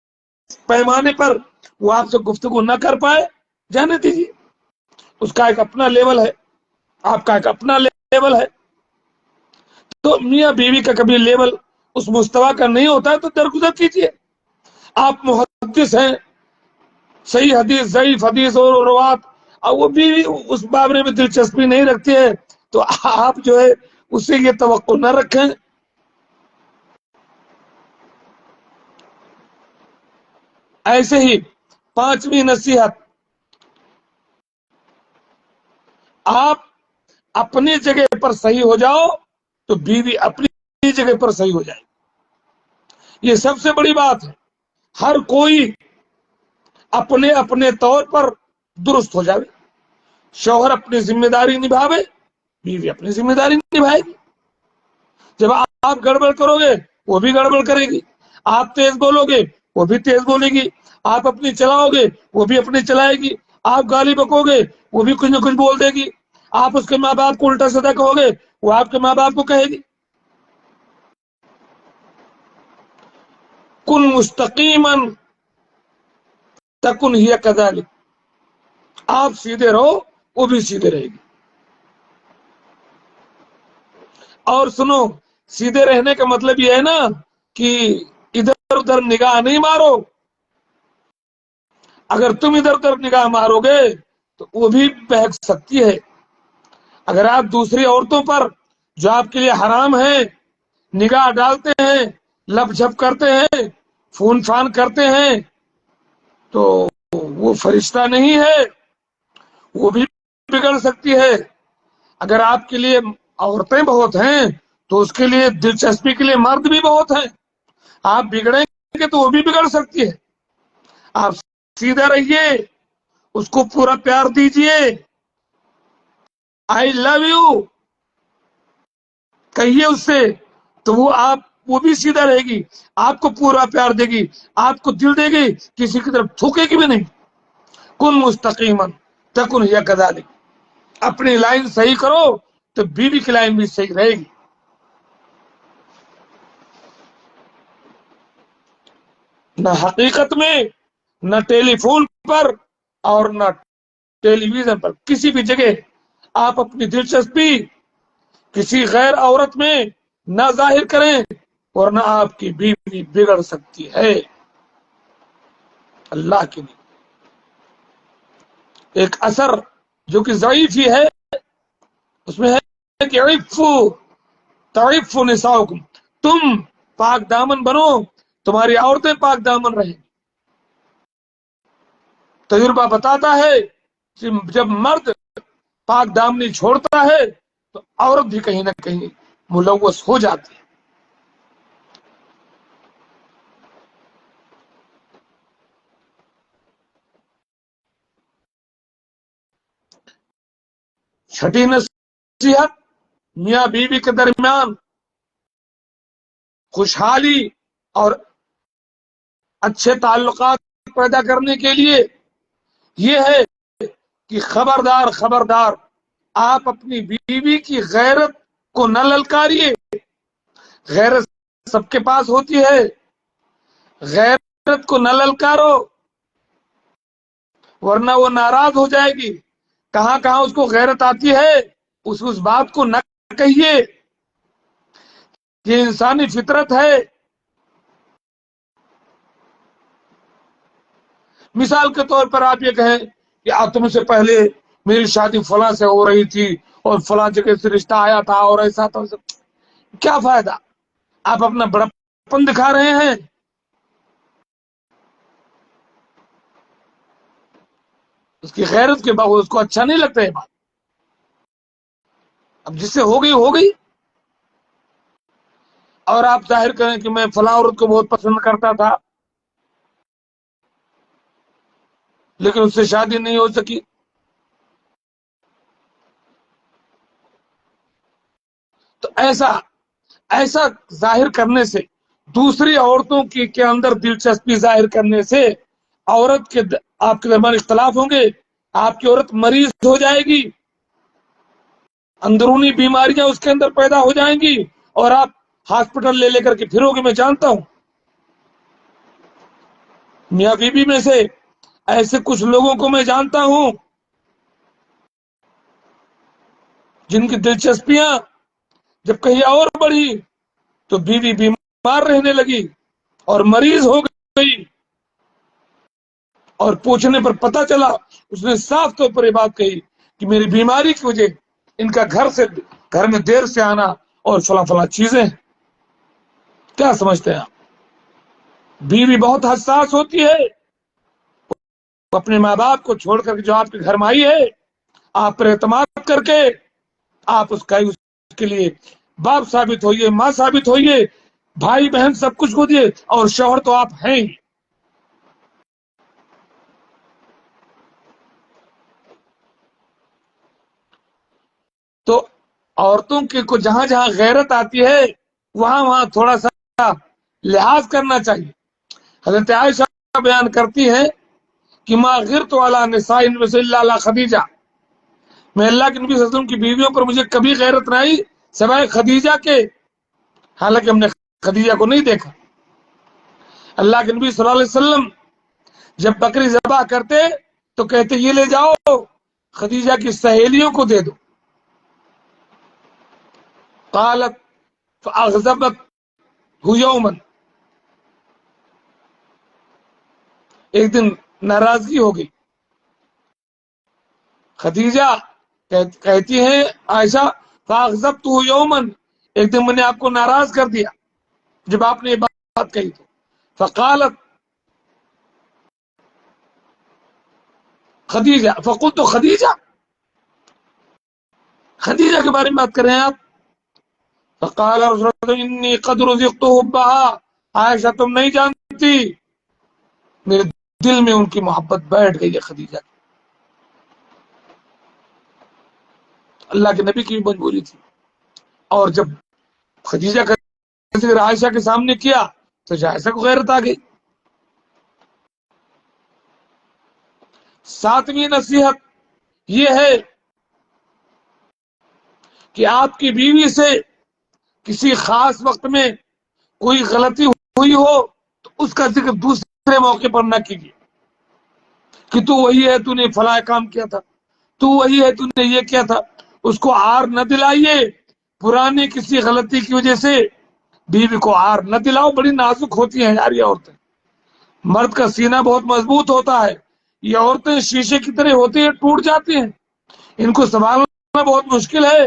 پیمانے پر وہ آپ سے گفتگو نہ کر پائے، جانے دیجیے. اس کا ایک اپنا لیول ہے، آپ کا ایک اپنا لیول ہے. تو میاں بیوی کا کبھی لیول اس مستوی کا نہیں ہوتا ہے تو درگزر کیجیے. آپ محدث ہیں، صحیح حدیث ضعیف حدیث اور روات، اور وہ بیوی اس بارے میں دلچسپی نہیں رکھتی ہے تو آپ جو ہے اس سے یہ توقع نہ رکھیں. ایسے ہی پانچویں نصیحت، آپ اپنی جگہ پر صحیح ہو جاؤ تو بیوی اپنی جگہ پر صحیح ہو جائے. یہ سب سے بڑی بات ہے. ہر کوئی اپنے اپنے طور پر درست ہو جائے. شوہر اپنی ذمہ داری نبھاوے، بیوی اپنی ذمہ داری نبھائے گی. جب آپ گڑبڑ کرو گے وہ بھی گڑبڑ کرے گی. آپ تیز بولو گے وہ بھی تیز بولے گی. آپ اپنی چلاؤ گے وہ بھی اپنی چلائے گی. آپ گالی بکو گے وہ بھی کچھ نہ کچھ بول دے گی. آپ اس کے ماں باپ کو الٹا سیدھا کہو گے وہ آپ کے ماں باپ کو کہے گی. کن مستقیما تکن ہی کذالک، آپ سیدھے رہو وہ بھی سیدھے رہے گی. اور سنو، سیدھے رہنے کا مطلب یہ ہے نا کہ ادھر ادھر نگاہ نہیں مارو. اگر تم ادھر ادھر نگاہ مارو گے تو وہ بھی بہک سکتی ہے. اگر آپ دوسری عورتوں پر جو آپ کے لیے حرام ہے نگاہ ڈالتے ہیں، لپ جھپ کرتے ہیں، فون فان کرتے ہیں تو وہ فرشتہ نہیں ہے، وہ بھی بگڑ سکتی ہے. اگر آپ کے لیے عورتیں بہت ہیں تو اس کے لیے دلچسپی کے لیے مرد بھی بہت ہیں. آپ بگڑیں گے تو وہ بھی بگڑ سکتی ہے. آپ سیدھا رہیے، اس کو پورا پیار دیجیے. آئی لو یو، کہیے اس سے تو وہ بھی سیدھا رہے گی، آپ کو پورا پیار دے گی، آپ کو دل دے گی، کسی کی طرف تھوکے گی بھی نہیں۔ کن مستقیما تکن ہی کذالک، اپنی لائن صحیح کرو تو بیوی کی لائن بھی صحیح رہے گی۔ نہ حقیقت میں، نہ ٹیلی فون پر اور نہ ٹیلی ویژن پر، کسی بھی جگہ آپ اپنی دلچسپی کسی غیر عورت میں نہ ظاہر کریں، ورنہ آپ کی بیوی بگڑ سکتی ہے۔ اللہ کے لیے ایک اثر جو کہ ضعیف ہی ہے، اس میں ہے کہ تعفوا نساؤکم، تم پاک دامن بنو، تمہاری عورتیں پاک دامن رہیں۔ تجربہ بتاتا ہے کہ جب مرد پاک دامنی چھوڑتا ہے تو عورت بھی کہیں نہ کہیں ملوث ہو جاتی ہے۔ چھٹی نصیحت، میاں بیوی کے درمیان خوشحالی اور اچھے تعلقات پیدا کرنے کے لیے یہ ہے کہ خبردار خبردار، آپ اپنی بیوی کی غیرت کو نہ للکاریے۔ غیرت سب کے پاس ہوتی ہے، غیرت کو نہ للکارو ورنہ وہ ناراض ہو جائے گی۔ کہاں کہاں اس کو غیرت آتی ہے، اس بات کو نہ کہیے، یہ انسانی فطرت ہے۔ مثال کے طور پر آپ یہ کہیں کہ تم سے پہلے میری شادی فلاں سے ہو رہی تھی اور فلاں جگہ سے رشتہ آیا تھا اور ایسا تھا، کیا فائدہ؟ آپ اپنا بڑپن دکھا رہے ہیں۔ اس کی غیرت کے باوجود اس کو اچھا نہیں لگتا ہے بات۔ اب جس سے ہو گئی ہو گئی، اور آپ ظاہر کریں کہ میں فلاں عورت کو بہت پسند کرتا تھا لیکن اس سے شادی نہیں ہو سکی، تو ایسا ظاہر کرنے سے، دوسری عورتوں کے اندر دلچسپی ظاہر کرنے سے عورت کے آپ کے درمیان اختلاف ہوں گے، آپ کی عورت مریض ہو جائے گی، اندرونی بیماریاں اس کے اندر پیدا ہو جائیں گی اور آپ ہاسپٹل لے کر کے پھرو گے۔ میں جانتا ہوں میاں بیوی میں سے ایسے کچھ لوگوں کو میں جانتا ہوں جن کی دلچسپیاں جب کہیں اور بڑھی تو بیوی بیمار رہنے لگی اور مریض ہو گئی، اور پوچھنے پر پتہ چلا، اس نے صاف طور پر یہ بات کہی کہ میری بیماری کی وجہ ان کا گھر میں دیر سے آنا اور فلاں فلاں چیزیں۔ کیا سمجھتے ہیں آپ؟ بیوی بہت حساس ہوتی ہے، اپنے ماں باپ کو چھوڑ کر جو آپ کے گھر میں آئی ہے، آپ پر اعتماد کر کے آپ اس کے لیے باپ ثابت ہوئیے، ماں ثابت ہوئیے، بھائی بہن سب کچھ کو دیے، اور شوہر تو آپ ہیں ہی۔ تو عورتوں کو جہاں جہاں غیرت آتی ہے وہاں تھوڑا سا لحاظ کرنا چاہیے۔ حضرت عائشہ بیان کرتی ہیں کہ ما غرت علی نساء الا علی خدیجہ، میں اللہ کے نبی صلی اللہ علیہ وسلم کی بیویوں پر مجھے کبھی غیرت نہ آئی سوائے خدیجہ کے، حالانکہ ہم نے خدیجہ کو نہیں دیکھا۔ اللہ کے نبی صلی اللہ علیہ وسلم جب بکری ذبح کرتے تو کہتے یہ لے جاؤ خدیجہ کی سہیلیوں کو دے دو۔ قالت فاغضبت یوما، ایک دن ناراضگی ہو گئی۔ خدیجہ کہتی ہیں عائشہ فاغضبت یوما، ایک دن میں نے آپ کو ناراض کر دیا جب آپ نے یہ بات کہی تو۔ فقالت خدیجہ، فقلت خدیجہ، خدیجہ کے بارے میں بات کر رہے ہیں آپ؟ فقال رسول اللہ انی قد رزقت حبها، عائشہ تم نہیں جانتی میرے دل میں ان کی محبت بیٹھ گئی ہے خدیجہ کی۔ اللہ کے نبی کی بھی مجبوری تھی، اور جب خدیجہ کا ذکر عائشہ کے سامنے کیا تو عائشہ کو غیرت آ گئی۔ ساتویں نصیحت یہ ہے کہ آپ کی بیوی سے کسی خاص وقت میں کوئی غلطی ہوئی ہو تو اس کا ذکر دوسرے موقع پر نہ کیجیے کہ تو وہی ہے، تو نے فلاں کام کیا تھا، تو وہی ہے، تو نے یہ کیا تھا۔ اس کو عار نہ دلائیے، پرانی کسی غلطی کی وجہ سے بیوی کو عار نہ دلاؤ۔ بڑی نازک ہوتی ہیں یار یہ عورتیں، مرد کا سینہ بہت مضبوط ہوتا ہے، یہ عورتیں شیشے کی طرح ہوتی ہیں، ٹوٹ جاتی ہیں، ان کو سنبھالنا بہت مشکل ہے۔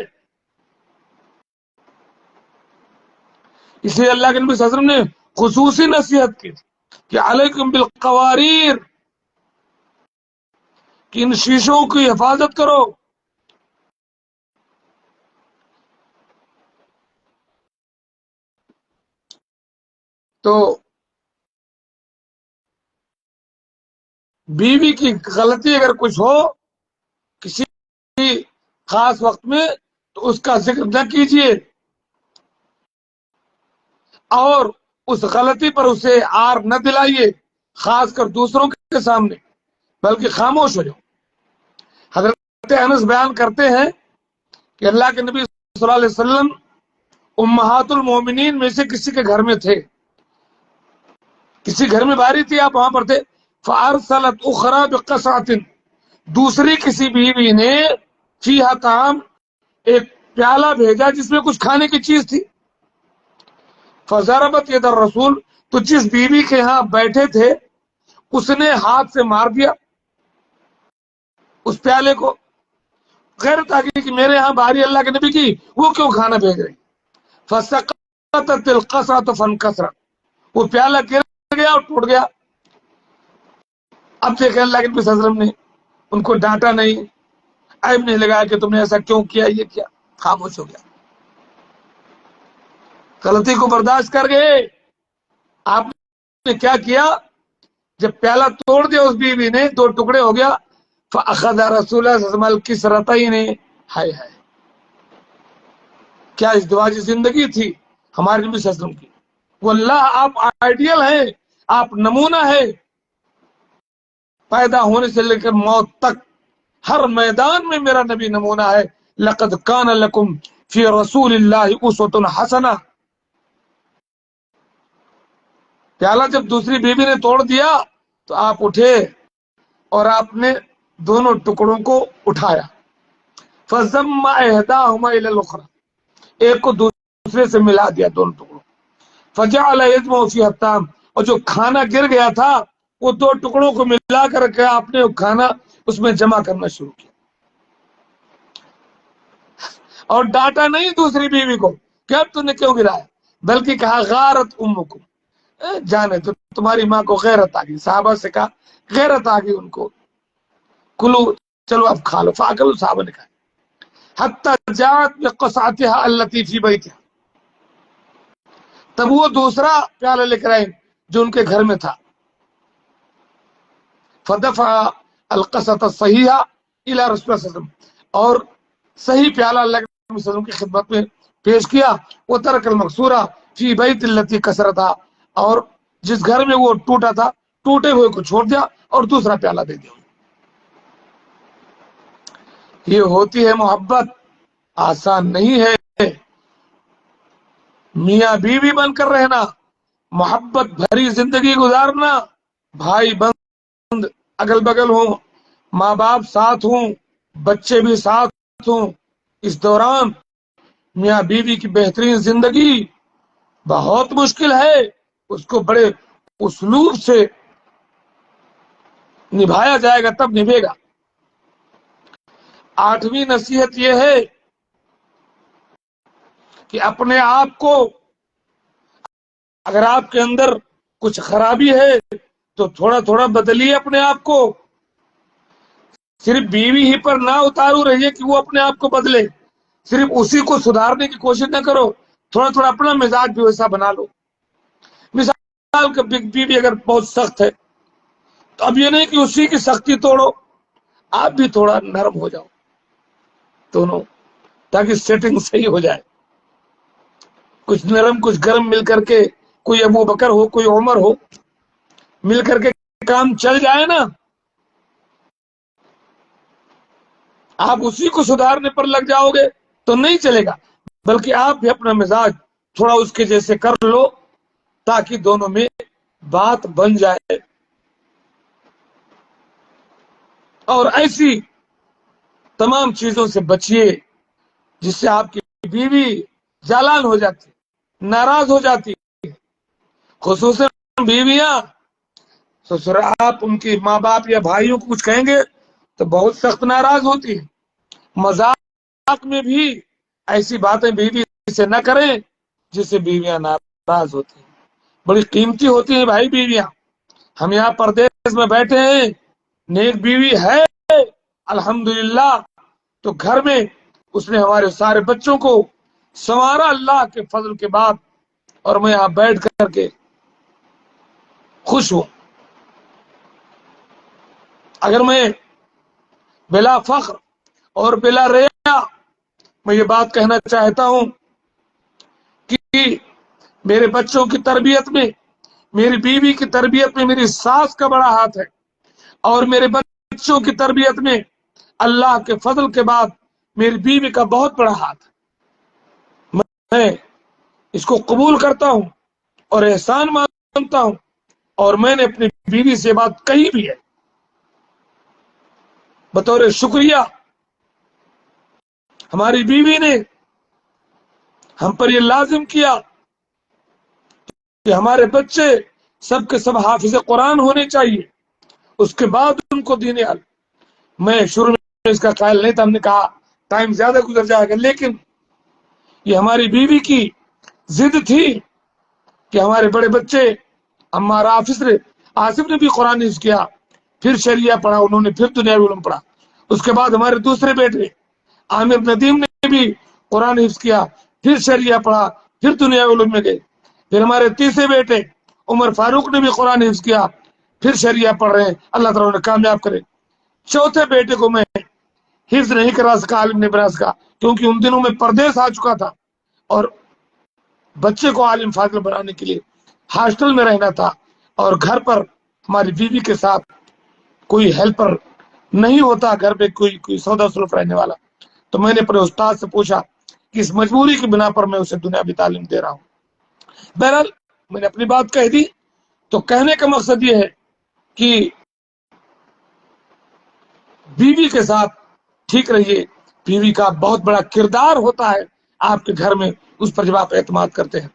اس لیے اللہ کے نبی صلی اللہ علیہ وسلم نے خصوصی نصیحت کی کہ علیکم بالقواریر، کہ ان شیشوں کی حفاظت کرو۔ تو بیوی کی غلطی اگر کچھ ہو کسی خاص وقت میں تو اس کا ذکر نہ کیجیے، اور اس غلطی پر اسے عار نہ دلائیے، خاص کر دوسروں کے سامنے، بلکہ خاموش ہو جاؤ۔ حضرت انس بیان کرتے ہیں کہ اللہ کے نبی صلی اللہ علیہ وسلم امہات المومنین میں سے کسی کے گھر میں تھے، کسی گھر میں باری تھی، آپ وہاں پر تھے۔ فارسلت اخرى بقصعة، دوسری کسی بیوی نے فیہا طعام، ایک پیالہ بھیجا جس میں کچھ کھانے کی چیز تھی۔ فضربت ید الرسول، تو جس بیوی کے ہاں بیٹھے تھے اس نے ہاتھ سے مار دیا اس پیالے کو، غیرت آ گئی کہ میرے ہاں باری اللہ کے نبی کی، وہ کیوں کھانا بھیج رہی۔ فسقطت القصعة فانكسرت، وہ پیالہ گر گیا اور ٹوٹ گیا۔ اب دیکھیں اللہ کے نبی صلی اللہ علیہ وسلم نے ان کو ڈانٹا نہیں، عیب نہیں لگایا کہ تم نے ایسا کیوں کیا، یہ کیا، خاموش ہو گیا، غلطی کو برداشت کر گئے۔ آپ نے کیا کیا، جب پیالہ توڑ دیا اس بیوی نے، دو ٹکڑے ہو گیا، فاخذ رسول اللہ صلی اللہ علیہ وسلم الکسرتین، ہائے ہائے، کیا ازدواجی زندگی تھی ہمارے نبی صلی اللہ علیہ وسلم کی۔ واللہ آپ آئیڈیل ہیں، آپ نمونہ ہے، پیدا ہونے سے لے کر موت تک ہر میدان میں میرا نبی نمونہ ہے۔ لقد کان لکم فی رسول اللہ اسوۃ حسنہ۔ پیالہ جب دوسری بیوی نے توڑ دیا تو آپ اٹھے اور آپ نے دونوں ٹکڑوں کو اٹھایا۔ فضم احداہما الی الاخری، ایک کو دوسرے سے ملا دیا دونوں ٹکڑوں۔ فجعل یجمع فیہا الطعام، اور جو کھانا گر گیا تھا وہ دو ٹکڑوں کو ملا کر کے آپ نے کھانا اس میں جمع کرنا شروع کیا، اور ڈانٹا نہیں دوسری بیوی کو کہ اب تم نے کیوں گرایا، بلکہ کہا غارت امکم، جانے تو تمہاری ماں کو غیرت آ گئی۔ صحابہ سے کہا غیرت آ گئی ان کو، کلو، چلو اب کھا لو۔ فاکلوا، صحابہ نے کہا حتی جاءت بقصعتها التي في بیتها، تب وہ دوسرا پیالہ لے کر آئے جو ان کے گھر میں تھا۔ فدفع القصة الصحیحة الى رسول اللہ صلی اللہ علیہ وسلم، اور صحیح پیالہ اللہ کے نبی صلی اللہ علیہ وسلم کی خدمت میں پیش کیا۔ وترک المکسورة فی بیت التي کسرتها، اور جس گھر میں وہ ٹوٹا تھا ٹوٹے ہوئے کو چھوڑ دیا اور دوسرا پیالہ دے دیا۔ یہ ہوتی ہے محبت، آسان نہیں ہے میاں بیوی بن کر رہنا، محبت بھری زندگی گزارنا، بھائی بند اگل بگل ہوں، ماں باپ ساتھ ہوں، بچے بھی ساتھ ہوں، اس دوران میاں بیوی کی بہترین زندگی بہت مشکل ہے، اس کو بڑے اسلوب سے نبھایا جائے گا تب نبھے گا۔ آٹھویں نصیحت یہ ہے کہ اپنے آپ کو، اگر آپ کے اندر کچھ خرابی ہے تو تھوڑا تھوڑا بدلیے اپنے آپ کو، صرف بیوی ہی پر نہ اتارو رہیے کہ وہ اپنے آپ کو بدلے، صرف اسی کو سدھارنے کی کوشش نہ کرو، تھوڑا تھوڑا اپنا مزاج بھی ویسا بنا لو۔ مثال کہ بیوی اگر بہت سخت ہے تو اب یہ نہیں کہ اسی کی سختی توڑو، آپ بھی تھوڑا نرم ہو جاؤ دونوں، تاکہ سیٹنگ صحیح ہو جائے۔ کچھ نرم کچھ گرم مل کر کے، کوئی ابو بکر ہو کوئی عمر ہو، مل کر کے کام چل جائے نا، آپ اسی کو سدھارنے پر لگ جاؤ گے تو نہیں چلے گا، بلکہ آپ بھی اپنا مزاج تھوڑا اس کے جیسے کر لو تاکہ دونوں میں بات بن جائے۔ اور ایسی تمام چیزوں سے بچیے جس سے آپ کی بیوی جالان ہو جاتی، ناراض ہو جاتی، خصوصاً بیویاں سسر آپ ان کی ماں باپ یا بھائیوں کو کچھ کہیں گے تو بہت سخت ناراض ہوتی ہے۔ مذاق میں بھی ایسی باتیں بیوی سے نہ کریں جس سے بیویاں ناراض ہوتی ہیں، بڑی قیمتی ہوتی ہیں بھائی بیویاں۔ ہم یہاں پردیس میں بیٹھے ہیں، نیک بیوی ہے الحمدللہ، تو گھر میں اس نے ہمارے سارے بچوں کو سنوارا اللہ کے فضل کے بعد، اور میں یہاں بیٹھ کر کے خوش ہوں۔ اگر میں بلا فخر اور بلا ریا میں یہ بات کہنا چاہتا ہوں کہ میرے بچوں کی تربیت میں، میری بیوی کی تربیت میں میری ساس کا بڑا ہاتھ ہے، اور میرے بچوں کی تربیت میں اللہ کے فضل کے بعد میری بیوی کا بہت بڑا ہاتھ ہے۔ میں اس کو قبول کرتا ہوں اور احسان مانتا ہوں، اور میں نے اپنی بیوی سے بات کہی بھی ہے بطور شکریہ۔ ہماری بیوی نے ہم پر یہ لازم کیا کہ ہمارے بچے سب کے سب حافظ قرآن ہونے چاہیے، اس کے بعد ان کو دین علم۔ میں شروع میں اس کا خیال نہیں تھا، ہم نے کہا ٹائم زیادہ گزر جائے گا، لیکن یہ ہماری بیوی کی ضد تھی کہ ہمارے بڑے بچے عمار آصف نے بھی قرآن حفظ کیا، پھر شریعہ پڑھا انہوں نے، پھر دنیاوی علوم پڑھا۔ اس کے بعد ہمارے دوسرے بیٹے عامر ندیم نے بھی قرآن حفظ کیا، پھر شریعہ پڑھا، پھر دنیاوی علوم میں گئے۔ پھر ہمارے تیسرے بیٹے عمر فاروق نے بھی قرآن حفظ کیا، پھر شریعہ پڑھ رہے ہیں، اللہ تعالیٰ انہیں کامیاب کرے۔ چوتھے بیٹے کو میں حفظ نہیں کرا سکا، عالم نہیں بنا سکا، کیونکہ ان دنوں میں پردیس آ چکا تھا، اور بچے کو عالم فاضل بنانے کے لیے ہاسٹل میں رہنا تھا، اور گھر پر ہماری بیوی کے ساتھ کوئی ہیلپر نہیں ہوتا، گھر پہ کوئی سودا سلف رہنے والا۔ تو میں نے اپنے استاد سے پوچھا کہ اس مجبوری کی بنا پر میں اسے دنیاوی تعلیم دے رہا ہوں۔ بہرحال میں نے اپنی بات کہہ دی۔ تو کہنے کا مقصد یہ ہے کہ بیوی کے ساتھ ٹھیک رہیے، بیوی کا بہت بڑا کردار ہوتا ہے آپ کے گھر میں، اس پر جب آپ اعتماد کرتے ہیں۔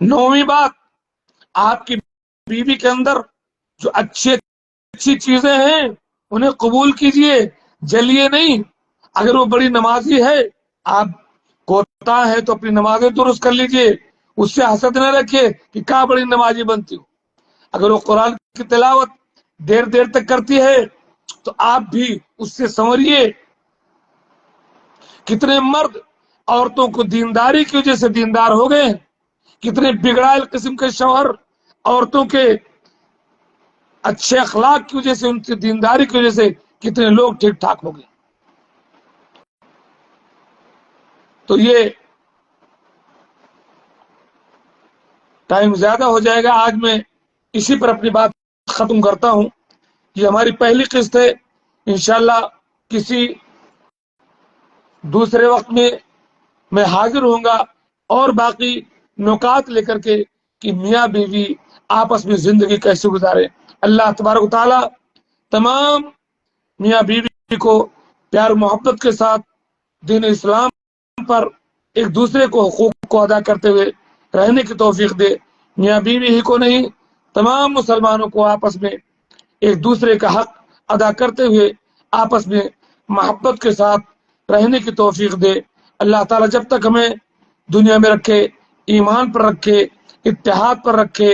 9ویں بات، آپ کی بیوی کے اندر جو اچھی چیزیں ہیں انہیں قبول کیجئے، جلیے نہیں۔ اگر وہ بڑی نمازی ہے، آپ کوتا ہے تو اپنی نمازیں درست کر لیجئے، اس سے حسد نہ رکھے کہ کہاں بڑی نمازی بنتی ہو۔ اگر وہ قرآن کی تلاوت دیر دیر تک کرتی ہے تو آپ بھی اس سے سنوریے۔ کتنے مرد عورتوں کو دینداری کی وجہ سے دیندار ہو گئے ہیں، کتنے بگڑائل قسم کے شوہر عورتوں کے اچھے اخلاق کی وجہ سے، ان کی دینداری کی وجہ سے کتنے لوگ ٹھیک ٹھاک ہو گئے۔ تو یہ ٹائم زیادہ ہو جائے گا، آج میں اسی پر اپنی بات ختم کرتا ہوں۔ یہ ہماری پہلی قسط ہے، انشاءاللہ کسی دوسرے وقت میں حاضر ہوں گا اور باقی نکات لے کر کے کہ میاں بیوی آپس میں زندگی کیسے گزارے۔ اللہ تبارک و تعالی تمام میاں بیوی کو پیار محبت کے ساتھ دین اسلام پر ایک دوسرے کو حقوق کو ادا کرتے ہوئے رہنے کی توفیق دے۔ میاں بیوی ہی کو نہیں، تمام مسلمانوں کو آپس میں ایک دوسرے کا حق ادا کرتے ہوئے آپس میں محبت کے ساتھ رہنے کی توفیق دے۔ اللہ تعالیٰ جب تک ہمیں دنیا میں رکھے، ایمان پر رکھے، اتحاد پر رکھے،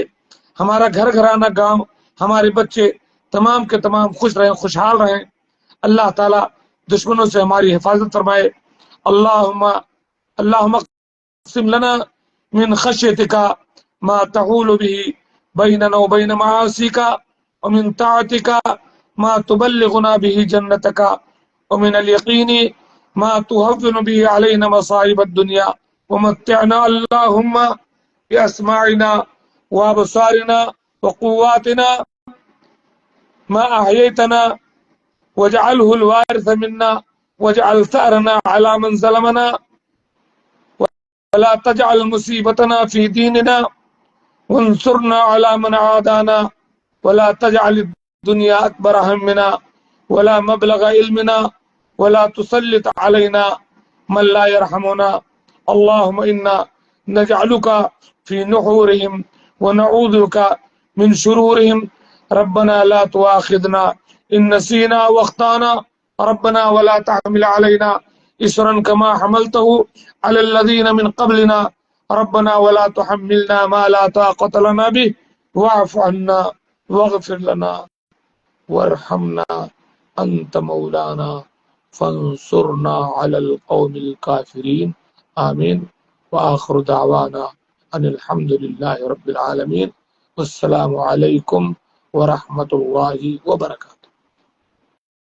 ہمارا گھر گھرانہ گاؤں، ہمارے بچے تمام کے تمام خوش رہیں، خوشحال رہیں۔ اللہ تعالیٰ دشمنوں سے ہماری حفاظت فرمائے۔ اللہم اقسم لنا من خشیتک ما تحول به بیننا وبین معاصیک ومن طاعتک ما تبلغنا به جنتک ومن اليقين ما تهون به علينا مصائب الدنيا ومتعنا اللهم بأسماعنا وأبصارنا وقواتنا ما أحييتنا واجعله الوارث منا واجعل ثأرنا على من ظلمنا ولا تجعل مصيبتنا في ديننا وانصرنا على من عادانا ولا تجعل الدنيا أكبر همنا ولا مبلغ علمنا ولا تسلط علينا من لا يرحمنا اللهم إنا نجعلك في نحورهم ونعوذ بك من شرورهم ربنا لا تؤاخذنا إن نسينا واخطأنا ربنا ولا تحمل علينا إصرا كما حملته على الذين من قبلنا ربنا ولا تحملنا ما لا طاقة لنا به واعف عنا واغفر لنا وارحمنا أنت مولانا فانصرنا على القوم الكافرين آمين وآخر دعوانا أن الحمد لله رب العالمين والسلام عليكم ورحمة الله وبركاته.